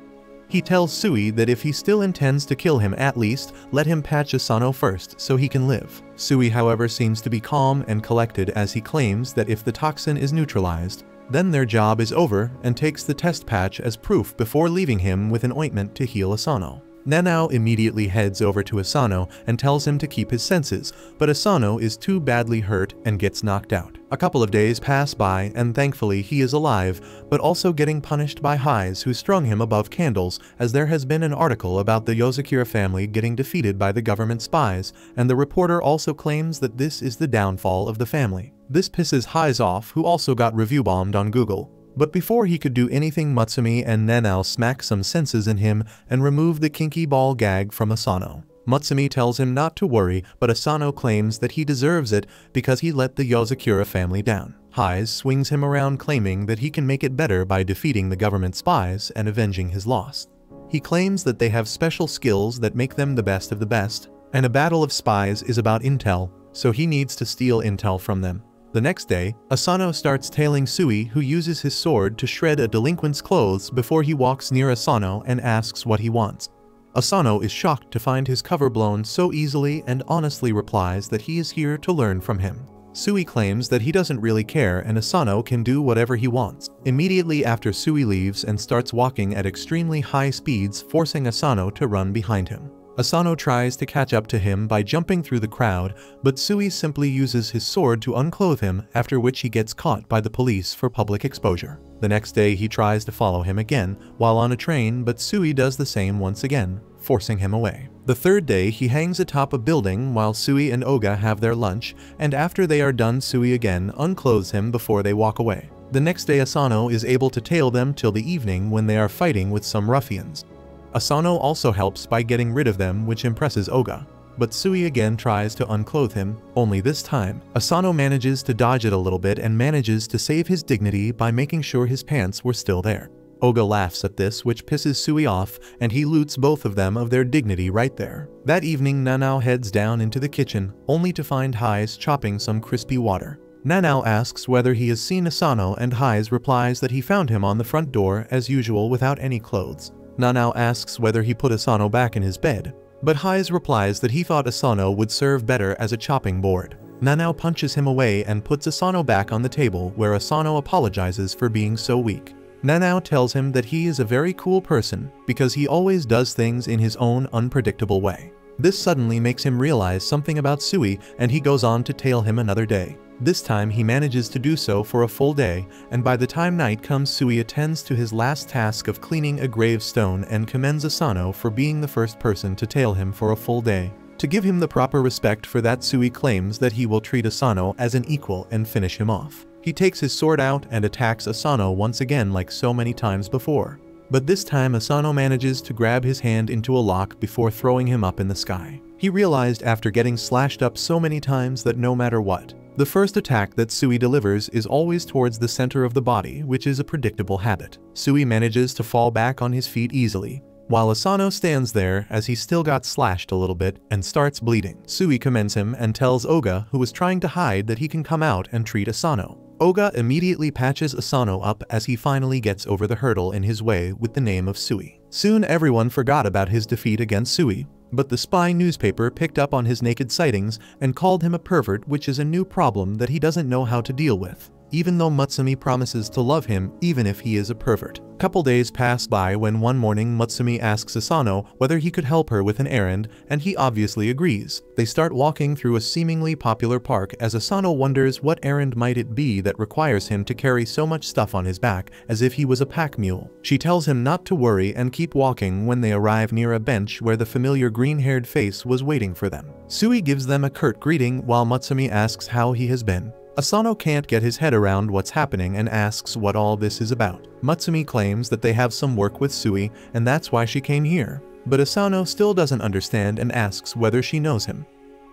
Speaker 1: He tells Sui that if he still intends to kill him, at least let him patch Asano first so he can live. Sui, however, seems to be calm and collected as he claims that if the toxin is neutralized, then their job is over and takes the test patch as proof before leaving him with an ointment to heal Asano. Nanao immediately heads over to Asano and tells him to keep his senses, but Asano is too badly hurt and gets knocked out. A couple of days pass by and thankfully he is alive, but also getting punished by Highs who strung him above candles as there has been an article about the Yozakura family getting defeated by the government spies, and the reporter also claims that this is the downfall of the family. This pisses Highs off, who also got review bombed on Google. But before he could do anything, Mutsumi and Nanao smack some senses in him and remove the kinky ball gag from Asano. Mutsumi tells him not to worry, but Asano claims that he deserves it because he let the Yozakura family down. Highs swings him around claiming that he can make it better by defeating the government spies and avenging his loss. He claims that they have special skills that make them the best of the best, and a battle of spies is about intel, so he needs to steal intel from them. The next day, Asano starts tailing Sui, who uses his sword to shred a delinquent's clothes before he walks near Asano and asks what he wants. Asano is shocked to find his cover blown so easily and honestly replies that he is here to learn from him. Sui claims that he doesn't really care and Asano can do whatever he wants. Immediately after, Sui leaves and starts walking at extremely high speeds, forcing Asano to run behind him. Asano tries to catch up to him by jumping through the crowd, but Sui simply uses his sword to unclothe him, after which he gets caught by the police for public exposure. The next day he tries to follow him again while on a train, but Sui does the same once again, forcing him away. The third day he hangs atop a building while Sui and Oga have their lunch, and after they are done, Sui again unclothes him before they walk away. The next day Asano is able to tail them till the evening when they are fighting with some ruffians. Asano also helps by getting rid of them, which impresses Oga, but Sui again tries to unclothe him, only this time Asano manages to dodge it a little bit and manages to save his dignity by making sure his pants were still there. Oga laughs at this, which pisses Sui off, and he loots both of them of their dignity right there. That evening Nanao heads down into the kitchen, only to find Highs chopping some crispy water. Nanao asks whether he has seen Asano and Highs replies that he found him on the front door as usual without any clothes. Nanao asks whether he put Asano back in his bed, But Hayes replies that he thought Asano would serve better as a chopping board. Nanao punches him away and puts Asano back on the table, where Asano apologizes for being so weak. Nanao tells him that he is a very cool person because he always does things in his own unpredictable way. This suddenly makes him realize something about Sui, and he goes on to tail him another day. This time he manages to do so for a full day, and by the time night comes, Sui attends to his last task of cleaning a gravestone and commends Asano for being the first person to tail him for a full day. To give him the proper respect for that, Sui claims that he will treat Asano as an equal and finish him off. He takes his sword out and attacks Asano once again like so many times before. But this time Asano manages to grab his hand into a lock before throwing him up in the sky. He realized after getting slashed up so many times that no matter what, the first attack that Sui delivers is always towards the center of the body, which is a predictable habit. Sui manages to fall back on his feet easily, while Asano stands there as he still got slashed a little bit and starts bleeding. Sui commends him and tells Oga, who was trying to hide, that he can come out and treat Asano. Oga immediately patches Asano up as he finally gets over the hurdle in his way with the name of Sui. Soon everyone forgot about his defeat against Sui, but the spy newspaper picked up on his naked sightings and called him a pervert, which is a new problem that he doesn't know how to deal with, even though Mutsumi promises to love him even if he is a pervert. Couple days pass by when one morning Mutsumi asks Asano whether he could help her with an errand, and he obviously agrees. They start walking through a seemingly popular park as Asano wonders what errand might it be that requires him to carry so much stuff on his back as if he was a pack mule. She tells him not to worry and keep walking when they arrive near a bench where the familiar green-haired face was waiting for them. Sui gives them a curt greeting while Mutsumi asks how he has been. Asano can't get his head around what's happening and asks what all this is about. Mutsumi claims that they have some work with Sui and that's why she came here. But Asano still doesn't understand and asks whether she knows him.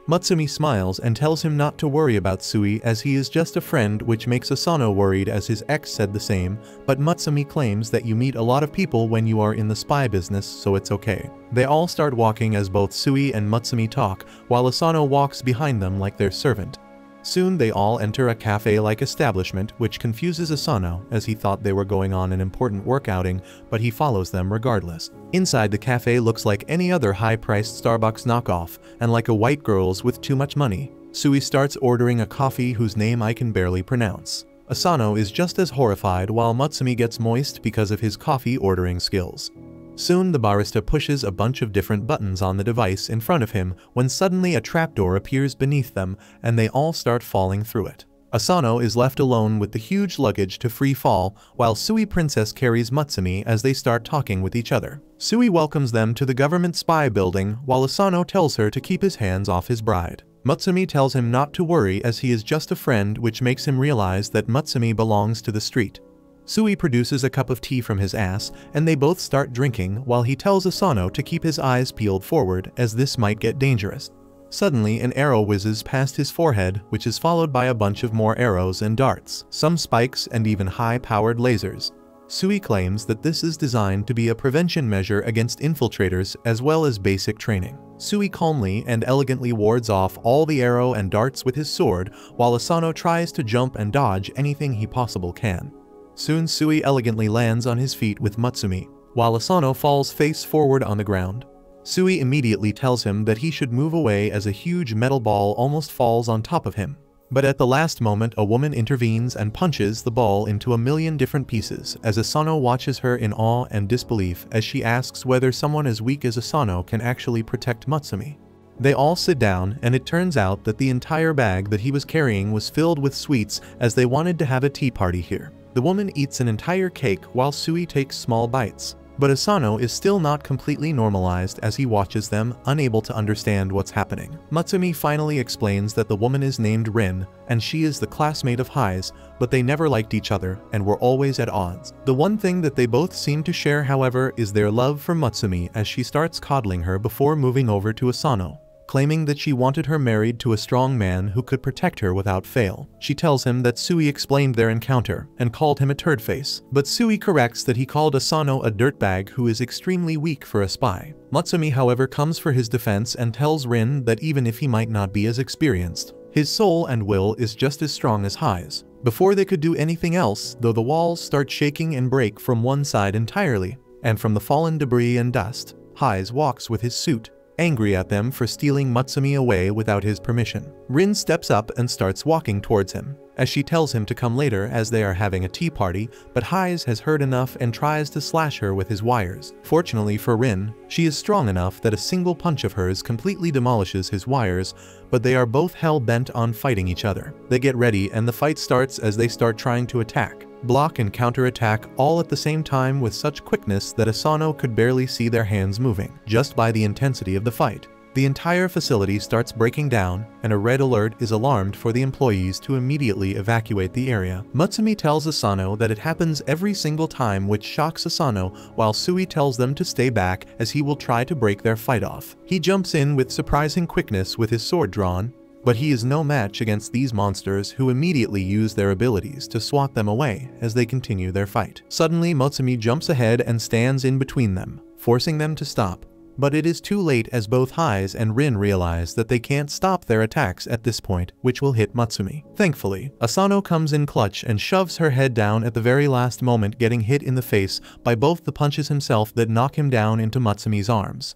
Speaker 1: Mutsumi smiles and tells him not to worry about Sui as he is just a friend, which makes Asano worried as his ex said the same, but Mutsumi claims that you meet a lot of people when you are in the spy business, so it's okay. They all start walking as both Sui and Mutsumi talk, while Asano walks behind them like their servant. Soon they all enter a cafe-like establishment, which confuses Asano as he thought they were going on an important work outing, but he follows them regardless. Inside, the cafe looks like any other high-priced Starbucks knockoff, and like a white girl's with too much money. Sui starts ordering a coffee whose name I can barely pronounce. Asano is just as horrified while Mutsumi gets moist because of his coffee ordering skills. Soon the barista pushes a bunch of different buttons on the device in front of him when suddenly a trapdoor appears beneath them and they all start falling through it. Asano is left alone with the huge luggage to free fall while Sui Princess carries Mutsumi as they start talking with each other. Sui welcomes them to the government spy building while Asano tells her to keep his hands off his bride. Mutsumi tells him not to worry as he is just a friend, which makes him realize that Mutsumi belongs to the street. Sui produces a cup of tea from his ass and they both start drinking while he tells Asano to keep his eyes peeled forward as this might get dangerous. Suddenly an arrow whizzes past his forehead, which is followed by a bunch of more arrows and darts, some spikes and even high-powered lasers. Sui claims that this is designed to be a prevention measure against infiltrators as well as basic training. Sui calmly and elegantly wards off all the arrow and darts with his sword while Asano tries to jump and dodge anything he possibly can. Soon Sui elegantly lands on his feet with Mutsumi, while Asano falls face forward on the ground. Sui immediately tells him that he should move away as a huge metal ball almost falls on top of him. But at the last moment a woman intervenes and punches the ball into a million different pieces as Asano watches her in awe and disbelief as she asks whether someone as weak as Asano can actually protect Mutsumi. They all sit down and it turns out that the entire bag that he was carrying was filled with sweets as they wanted to have a tea party here. The woman eats an entire cake while Sui takes small bites. But Asano is still not completely normalized as he watches them, unable to understand what's happening. Mutsumi finally explains that the woman is named Rin, and she is the classmate of Hayes, but they never liked each other and were always at odds. The one thing that they both seem to share, however, is their love for Mutsumi as she starts coddling her before moving over to Asano, claiming that she wanted her married to a strong man who could protect her without fail. She tells him that Sui explained their encounter and called him a turd face, but Sui corrects that he called Asano a dirtbag who is extremely weak for a spy. Mutsumi, however, comes for his defense and tells Rin that even if he might not be as experienced, his soul and will is just as strong as Hayes. Before they could do anything else, though, the walls start shaking and break from one side entirely, and from the fallen debris and dust, Hayes walks with his suit, angry at them for stealing Mutsumi away without his permission. Rin steps up and starts walking towards him, as she tells him to come later as they are having a tea party, but Hayes has heard enough and tries to slash her with his wires. Fortunately for Rin, she is strong enough that a single punch of hers completely demolishes his wires, but they are both hell-bent on fighting each other. They get ready and the fight starts as they start trying to attack, block and counterattack all at the same time with such quickness that Asano could barely see their hands moving, just by the intensity of the fight. The entire facility starts breaking down, and a red alert is alarmed for the employees to immediately evacuate the area. Mutsumi tells Asano that it happens every single time, which shocks Asano, while Sui tells them to stay back as he will try to break their fight off. He jumps in with surprising quickness with his sword drawn, but he is no match against these monsters who immediately use their abilities to swat them away as they continue their fight. Suddenly, Mutsumi jumps ahead and stands in between them, forcing them to stop. But it is too late as both Hayes and Rin realize that they can't stop their attacks at this point, which will hit Mutsumi. Thankfully, Asano comes in clutch and shoves her head down at the very last moment, getting hit in the face by both the punches himself that knock him down into Mutsumi's arms.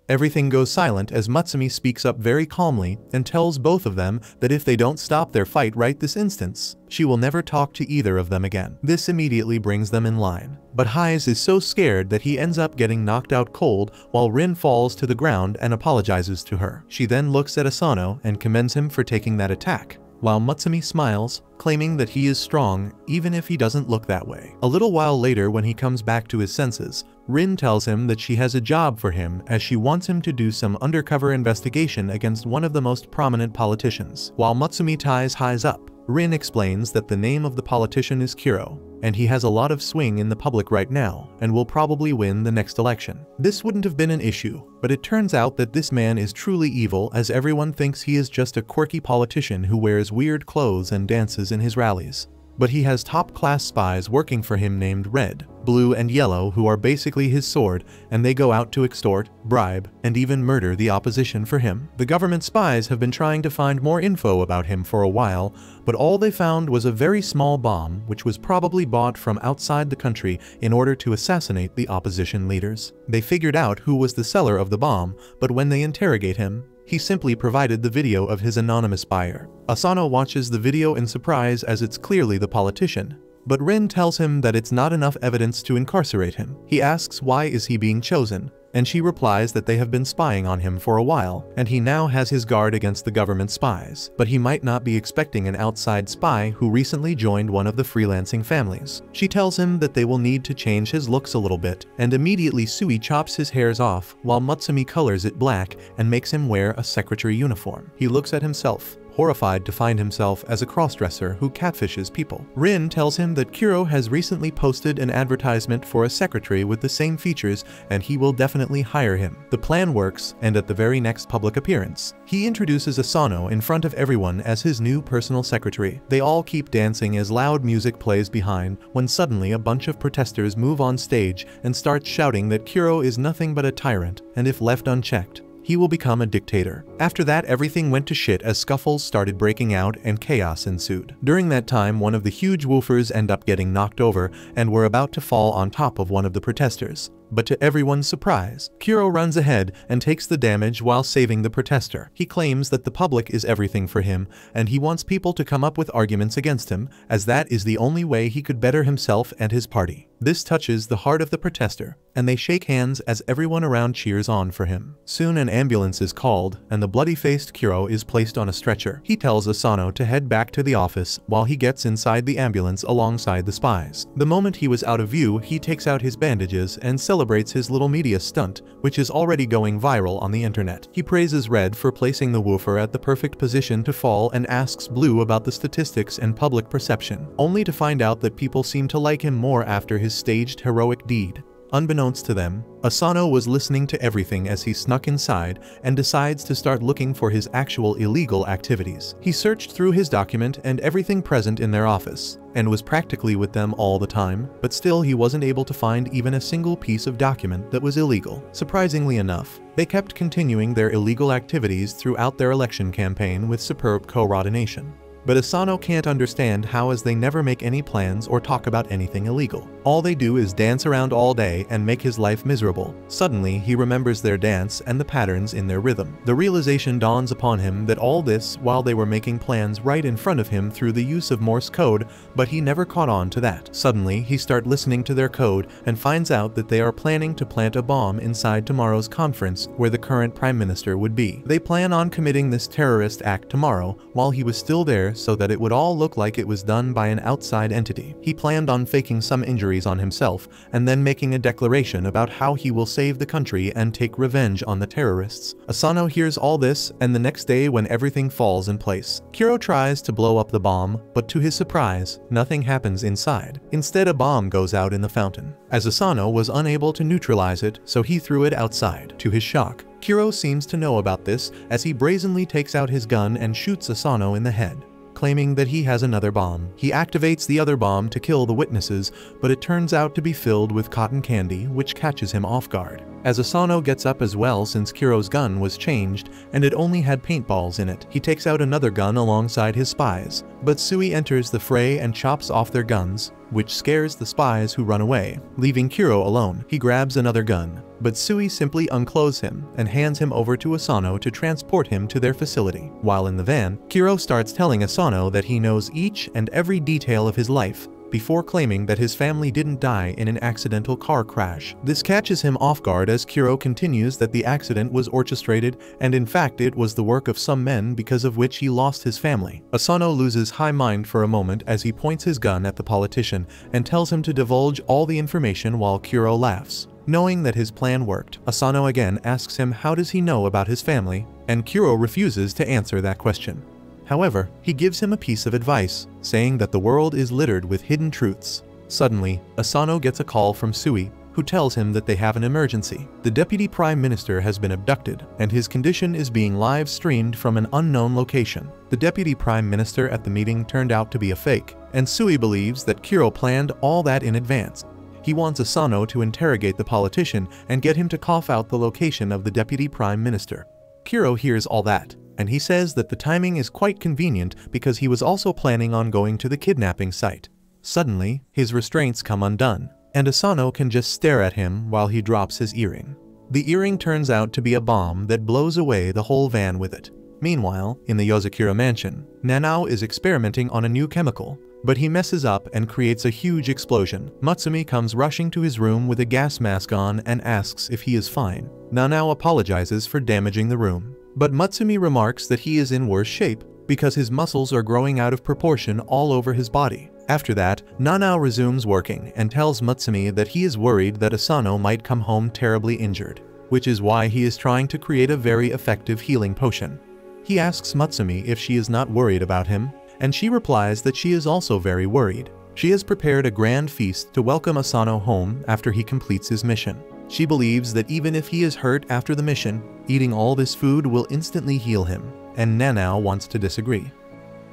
Speaker 1: Everything goes silent as Mutsumi speaks up very calmly and tells both of them that if they don't stop their fight right this instance, she will never talk to either of them again. This immediately brings them in line. But Hayes is so scared that he ends up getting knocked out cold while Rin falls to the ground and apologizes to her. She then looks at Asano and commends him for taking that attack, while Mutsumi smiles, claiming that he is strong even if he doesn't look that way. A little while later, when he comes back to his senses, Rin tells him that she has a job for him as she wants him to do some undercover investigation against one of the most prominent politicians. While Mutsumi ties Hayes up, Rin explains that the name of the politician is Kiro, and he has a lot of swing in the public right now and will probably win the next election. This wouldn't have been an issue, but it turns out that this man is truly evil, as everyone thinks he is just a quirky politician who wears weird clothes and dances in his rallies. But he has top-class spies working for him named Red, Blue, and Yellow, who are basically his sword, and they go out to extort, bribe, and even murder the opposition for him. The government spies have been trying to find more info about him for a while, but all they found was a very small bomb which was probably bought from outside the country in order to assassinate the opposition leaders. They figured out who was the seller of the bomb, but when they interrogate him, he simply provided the video of his anonymous buyer. Asano watches the video in surprise as it's clearly the politician, but Rin tells him that it's not enough evidence to incarcerate him. He asks why is he being chosen, and she replies that they have been spying on him for a while, and he now has his guard against the government spies, but he might not be expecting an outside spy who recently joined one of the freelancing families. She tells him that they will need to change his looks a little bit, and immediately Sui chops his hairs off while Mutsumi colors it black and makes him wear a secretary uniform. He looks at himself, horrified to find himself as a crossdresser who catfishes people. Rin tells him that Kiro has recently posted an advertisement for a secretary with the same features and he will definitely hire him. The plan works, and at the very next public appearance, he introduces Asano in front of everyone as his new personal secretary. They all keep dancing as loud music plays behind when suddenly a bunch of protesters move on stage and start shouting that Kiro is nothing but a tyrant, and if left unchecked, he will become a dictator. After that, everything went to shit as scuffles started breaking out and chaos ensued. During that time, one of the huge woofers ended up getting knocked over and were about to fall on top of one of the protesters. But to everyone's surprise, Kiro runs ahead and takes the damage while saving the protester. He claims that the public is everything for him, and he wants people to come up with arguments against him, as that is the only way he could better himself and his party. This touches the heart of the protester, and they shake hands as everyone around cheers on for him. Soon an ambulance is called, and the bloody-faced Kiro is placed on a stretcher. He tells Asano to head back to the office while he gets inside the ambulance alongside the spies. The moment he was out of view, he takes out his bandages and celebrates his little media stunt, which is already going viral on the internet. He praises Red for placing the woofer at the perfect position to fall and asks Blue about the statistics and public perception, only to find out that people seem to like him more after his staged heroic deed. Unbeknownst to them, Asano was listening to everything as he snuck inside and decides to start looking for his actual illegal activities. He searched through his document and everything present in their office, and was practically with them all the time, but still he wasn't able to find even a single piece of document that was illegal. Surprisingly enough, they kept continuing their illegal activities throughout their election campaign with superb coordination. But Asano can't understand how, as they never make any plans or talk about anything illegal. All they do is dance around all day and make his life miserable. Suddenly, he remembers their dance and the patterns in their rhythm. The realization dawns upon him that all this while they were making plans right in front of him through the use of Morse code, but he never caught on to that. Suddenly, he starts listening to their code and finds out that they are planning to plant a bomb inside tomorrow's conference where the current prime minister would be. They plan on committing this terrorist act tomorrow while he was still there so that it would all look like it was done by an outside entity. He planned on faking some injuries on himself and then making a declaration about how he will save the country and take revenge on the terrorists. Asano hears all this, and the next day when everything falls in place, Kuro tries to blow up the bomb, but to his surprise, nothing happens inside. Instead, a bomb goes out in the fountain. As Asano was unable to neutralize it, so he threw it outside. To his shock, Kuro seems to know about this as he brazenly takes out his gun and shoots Asano in the head, claiming that he has another bomb. He activates the other bomb to kill the witnesses, but it turns out to be filled with cotton candy, which catches him off guard. As Asano gets up as well since Kuro's gun was changed and it only had paintballs in it, he takes out another gun alongside his spies, but Sui enters the fray and chops off their guns, which scares the spies who run away. Leaving Kuro alone, he grabs another gun, but Sui simply unclothes him and hands him over to Asano to transport him to their facility. While in the van, Kuro starts telling Asano that he knows each and every detail of his life, before claiming that his family didn't die in an accidental car crash. This catches him off guard as Kuro continues that the accident was orchestrated and in fact it was the work of some men because of which he lost his family. Asano loses high mind for a moment as he points his gun at the politician and tells him to divulge all the information while Kuro laughs. Knowing that his plan worked, Asano again asks him how does he know about his family, and Kuro refuses to answer that question. However, he gives him a piece of advice, saying that the world is littered with hidden truths. Suddenly, Asano gets a call from Sui, who tells him that they have an emergency. The deputy prime minister has been abducted, and his condition is being live-streamed from an unknown location. The deputy prime minister at the meeting turned out to be a fake, and Sui believes that Kuro planned all that in advance. He wants Asano to interrogate the politician and get him to cough out the location of the deputy prime minister. Kuro hears all that, and he says that the timing is quite convenient because he was also planning on going to the kidnapping site. Suddenly, his restraints come undone, and Asano can just stare at him while he drops his earring. The earring turns out to be a bomb that blows away the whole van with it. Meanwhile, in the Yozakura mansion, Nanao is experimenting on a new chemical, but he messes up and creates a huge explosion. Matsumi comes rushing to his room with a gas mask on and asks if he is fine. Nanao apologizes for damaging the room, but Matsumi remarks that he is in worse shape because his muscles are growing out of proportion all over his body. After that, Nanao resumes working and tells Matsumi that he is worried that Asano might come home terribly injured, which is why he is trying to create a very effective healing potion. He asks Matsumi if she is not worried about him, and she replies that she is also very worried. She has prepared a grand feast to welcome Asano home after he completes his mission. She believes that even if he is hurt after the mission, eating all this food will instantly heal him, and Nanao wants to disagree.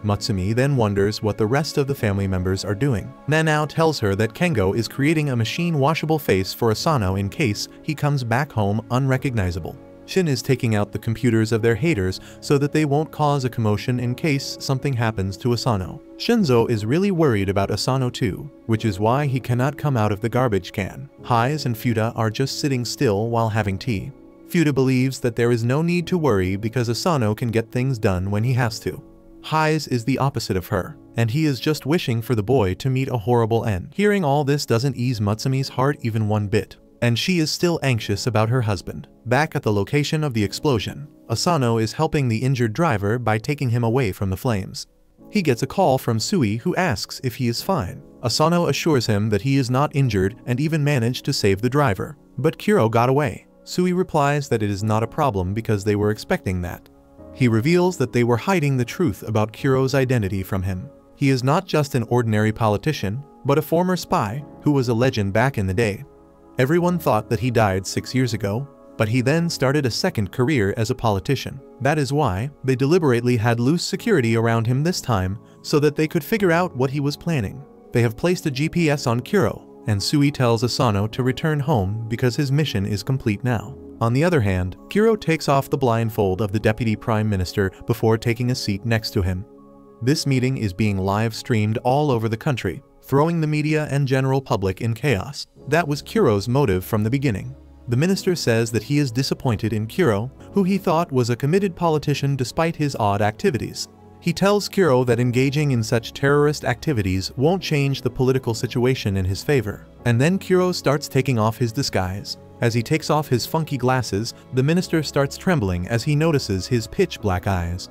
Speaker 1: Matsumi then wonders what the rest of the family members are doing. Nanao tells her that Kengo is creating a machine-washable face for Asano in case he comes back home unrecognizable. Shin is taking out the computers of their haters so that they won't cause a commotion in case something happens to Asano. Shinzo is really worried about Asano too, which is why he cannot come out of the garbage can. Hise and Fuda are just sitting still while having tea. Fuda believes that there is no need to worry because Asano can get things done when he has to. Hise is the opposite of her, and he is just wishing for the boy to meet a horrible end. Hearing all this doesn't ease Matsumi's heart even one bit, and she is still anxious about her husband. Back at the location of the explosion, Asano is helping the injured driver by taking him away from the flames. He gets a call from Sui who asks if he is fine. Asano assures him that he is not injured and even managed to save the driver. But Kuro got away. Sui replies that it is not a problem because they were expecting that. He reveals that they were hiding the truth about Kuro's identity from him. He is not just an ordinary politician, but a former spy who was a legend back in the day. Everyone thought that he died 6 years ago, but he then started a second career as a politician. That is why they deliberately had loose security around him this time so that they could figure out what he was planning. They have placed a GPS on Kuro, and Sui tells Asano to return home because his mission is complete now. On the other hand, Kuro takes off the blindfold of the deputy prime minister before taking a seat next to him. This meeting is being live streamed all over the country, throwing the media and general public in chaos. That was Kuro's motive from the beginning. The minister says that he is disappointed in Kuro, who he thought was a committed politician despite his odd activities. He tells Kuro that engaging in such terrorist activities won't change the political situation in his favor. And then Kuro starts taking off his disguise. As he takes off his funky glasses, the minister starts trembling as he notices his pitch-black eyes.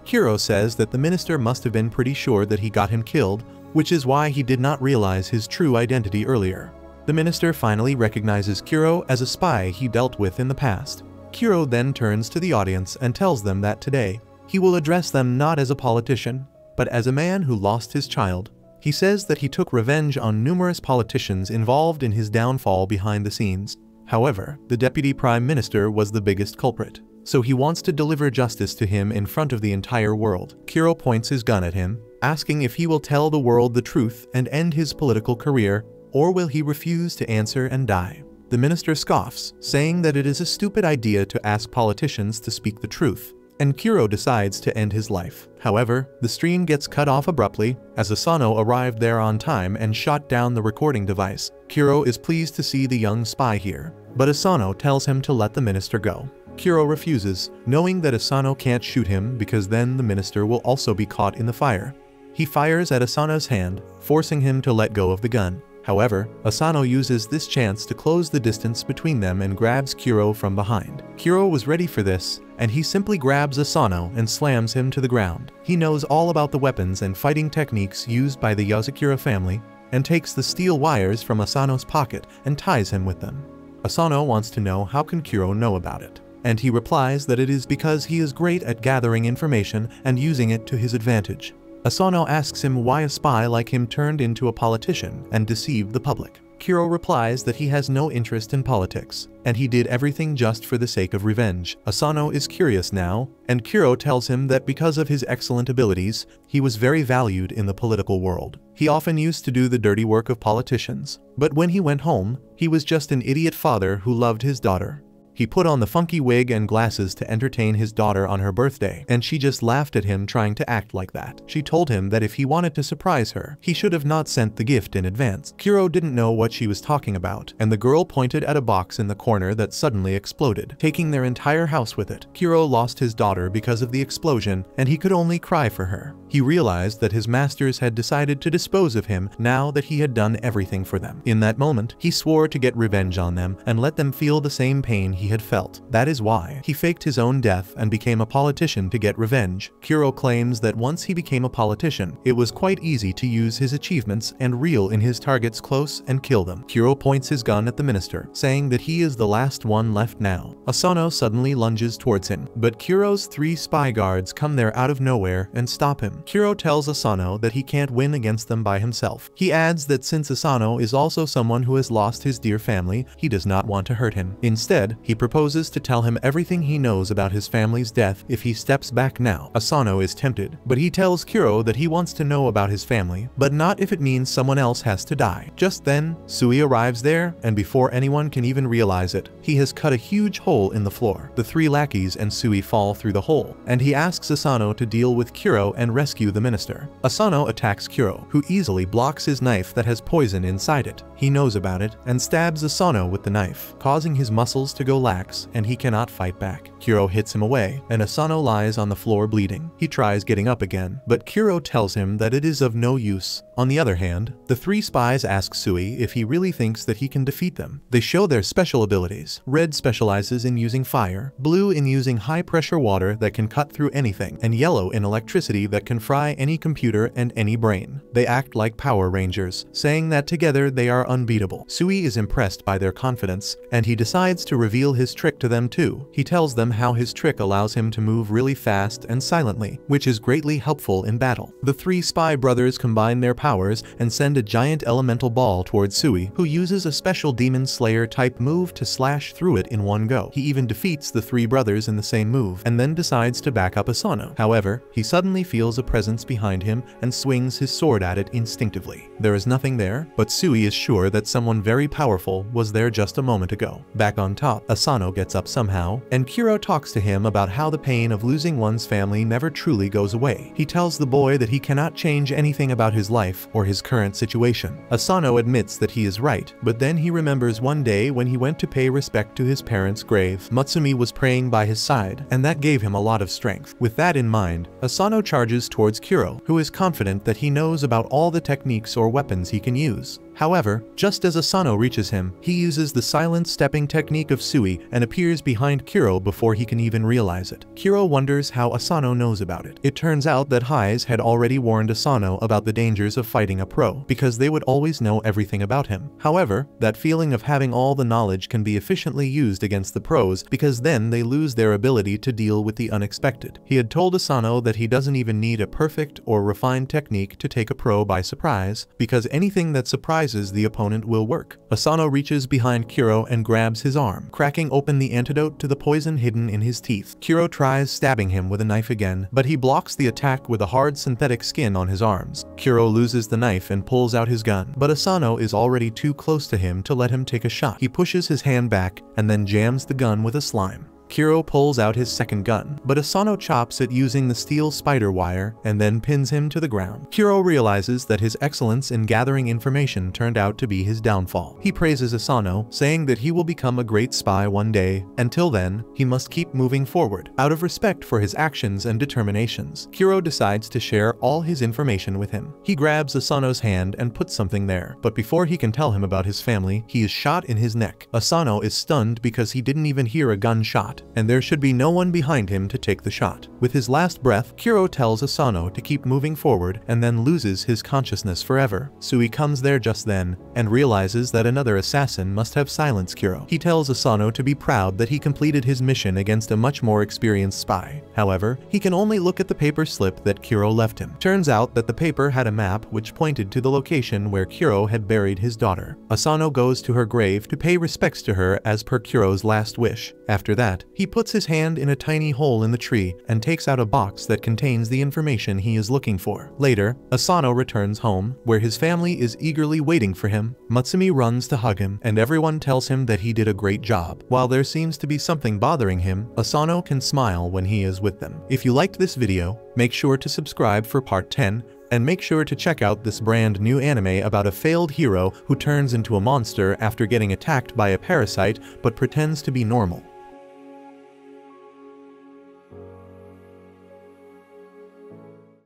Speaker 1: Kuro says that the minister must have been pretty sure that he got him killed, which is why he did not realize his true identity earlier. The minister finally recognizes Kuro as a spy he dealt with in the past. Kuro then turns to the audience and tells them that today, he will address them not as a politician, but as a man who lost his child. He says that he took revenge on numerous politicians involved in his downfall behind the scenes. However, the deputy prime minister was the biggest culprit, so he wants to deliver justice to him in front of the entire world. Kuro points his gun at him, asking if he will tell the world the truth and end his political career, or will he refuse to answer and die. The minister scoffs, saying that it is a stupid idea to ask politicians to speak the truth, and Kuro decides to end his life. However, the stream gets cut off abruptly, as Asano arrived there on time and shot down the recording device. Kuro is pleased to see the young spy here, but Asano tells him to let the minister go. Kuro refuses, knowing that Asano can't shoot him because then the minister will also be caught in the fire. He fires at Asano's hand, forcing him to let go of the gun. However, Asano uses this chance to close the distance between them and grabs Kuro from behind. Kuro was ready for this, and he simply grabs Asano and slams him to the ground. He knows all about the weapons and fighting techniques used by the Yasukura family, and takes the steel wires from Asano's pocket and ties him with them. Asano wants to know how can Kuro know about it, and he replies that it is because he is great at gathering information and using it to his advantage. Asano asks him why a spy like him turned into a politician and deceived the public. Kuro replies that he has no interest in politics, and he did everything just for the sake of revenge. Asano is curious now, and Kuro tells him that because of his excellent abilities, he was very valued in the political world. He often used to do the dirty work of politicians, but when he went home, he was just an idiot father who loved his daughter. He put on the funky wig and glasses to entertain his daughter on her birthday, and she just laughed at him trying to act like that. She told him that if he wanted to surprise her, he should have not sent the gift in advance. Kuro didn't know what she was talking about, and the girl pointed at a box in the corner that suddenly exploded, taking their entire house with it. Kuro lost his daughter because of the explosion, and he could only cry for her. He realized that his masters had decided to dispose of him now that he had done everything for them. In that moment, he swore to get revenge on them and let them feel the same pain he had felt. That is why he faked his own death and became a politician to get revenge. Kuro claims that once he became a politician, it was quite easy to use his achievements and reel in his targets close and kill them. Kuro points his gun at the minister, saying that he is the last one left now. Asano suddenly lunges towards him, but Kuro's 3 spy guards come there out of nowhere and stop him. Kuro tells Asano that he can't win against them by himself. He adds that since Asano is also someone who has lost his dear family, he does not want to hurt him. Instead, he proposes to tell him everything he knows about his family's death if he steps back now. Asano is tempted, but he tells Kuro that he wants to know about his family, but not if it means someone else has to die. Just then, Sui arrives there, and before anyone can even realize it, he has cut a huge hole in the floor. The 3 lackeys and Sui fall through the hole, and he asks Asano to deal with Kuro and rescue the minister. Asano attacks Kuro, who easily blocks his knife that has poison inside it. He knows about it, and stabs Asano with the knife, causing his muscles to go lax, and he cannot fight back. Kuro hits him away, and Asano lies on the floor bleeding. He tries getting up again, but Kuro tells him that it is of no use. On the other hand, the 3 spies ask Sui if he really thinks that he can defeat them. They show their special abilities. Red specializes in using fire, blue in using high-pressure water that can cut through anything, and yellow in electricity that can fry any computer and any brain. They act like Power Rangers, saying that together they are unbeatable. Sui is impressed by their confidence, and he decides to reveal his trick to them too. He tells them how his trick allows him to move really fast and silently, which is greatly helpful in battle. The 3 spy brothers combine their powers and send a giant elemental ball towards Sui, who uses a special Demon Slayer type move to slash through it in one go. He even defeats the 3 brothers in the same move, and then decides to back up Asano. However, he suddenly feels a presence behind him and swings his sword at it instinctively. There is nothing there, but Sui is sure that someone very powerful was there just a moment ago. Back on top, Asano gets up somehow, and Kuro talks to him about how the pain of losing one's family never truly goes away. He tells the boy that he cannot change anything about his life or his current situation. Asano admits that he is right, but then he remembers one day when he went to pay respect to his parents' grave. Mutsumi was praying by his side, and that gave him a lot of strength. With that in mind, Asano charges towards Kuro, who is confident that he knows about all the techniques or weapons he can use. However, just as Asano reaches him, he uses the silent stepping technique of Sui and appears behind Kuro before he can even realize it. Kuro wonders how Asano knows about it. It turns out that Hise had already warned Asano about the dangers of fighting a pro, because they would always know everything about him. However, that feeling of having all the knowledge can be efficiently used against the pros, because then they lose their ability to deal with the unexpected. He had told Asano that he doesn't even need a perfect or refined technique to take a pro by surprise, because anything that surprises the opponent will work. Asano reaches behind Kuro and grabs his arm, cracking open the antidote to the poison hidden in his teeth. Kuro tries stabbing him with a knife again, but he blocks the attack with a hard synthetic skin on his arms. Kuro loses the knife and pulls out his gun, but Asano is already too close to him to let him take a shot. He pushes his hand back and then jams the gun with a slime. Kuro pulls out his second gun, but Asano chops it using the steel spider wire and then pins him to the ground. Kuro realizes that his excellence in gathering information turned out to be his downfall. He praises Asano, saying that he will become a great spy one day. Until then, he must keep moving forward. Out of respect for his actions and determinations, Kuro decides to share all his information with him. He grabs Asano's hand and puts something there, but before he can tell him about his family, he is shot in his neck. Asano is stunned because he didn't even hear a gunshot, and there should be no one behind him to take the shot. With his last breath, Kuro tells Asano to keep moving forward and then loses his consciousness forever. Sui comes there just then and realizes that another assassin must have silenced Kuro. He tells Asano to be proud that he completed his mission against a much more experienced spy. However, he can only look at the paper slip that Kuro left him. Turns out that the paper had a map which pointed to the location where Kuro had buried his daughter. Asano goes to her grave to pay respects to her as per Kuro's last wish. After that, he puts his hand in a tiny hole in the tree and takes out a box that contains the information he is looking for. Later, Asano returns home, where his family is eagerly waiting for him. Mutsumi runs to hug him, and everyone tells him that he did a great job. While there seems to be something bothering him, Asano can smile when he is with them. If you liked this video, make sure to subscribe for part 10, and make sure to check out this brand new anime about a failed hero who turns into a monster after getting attacked by a parasite but pretends to be normal.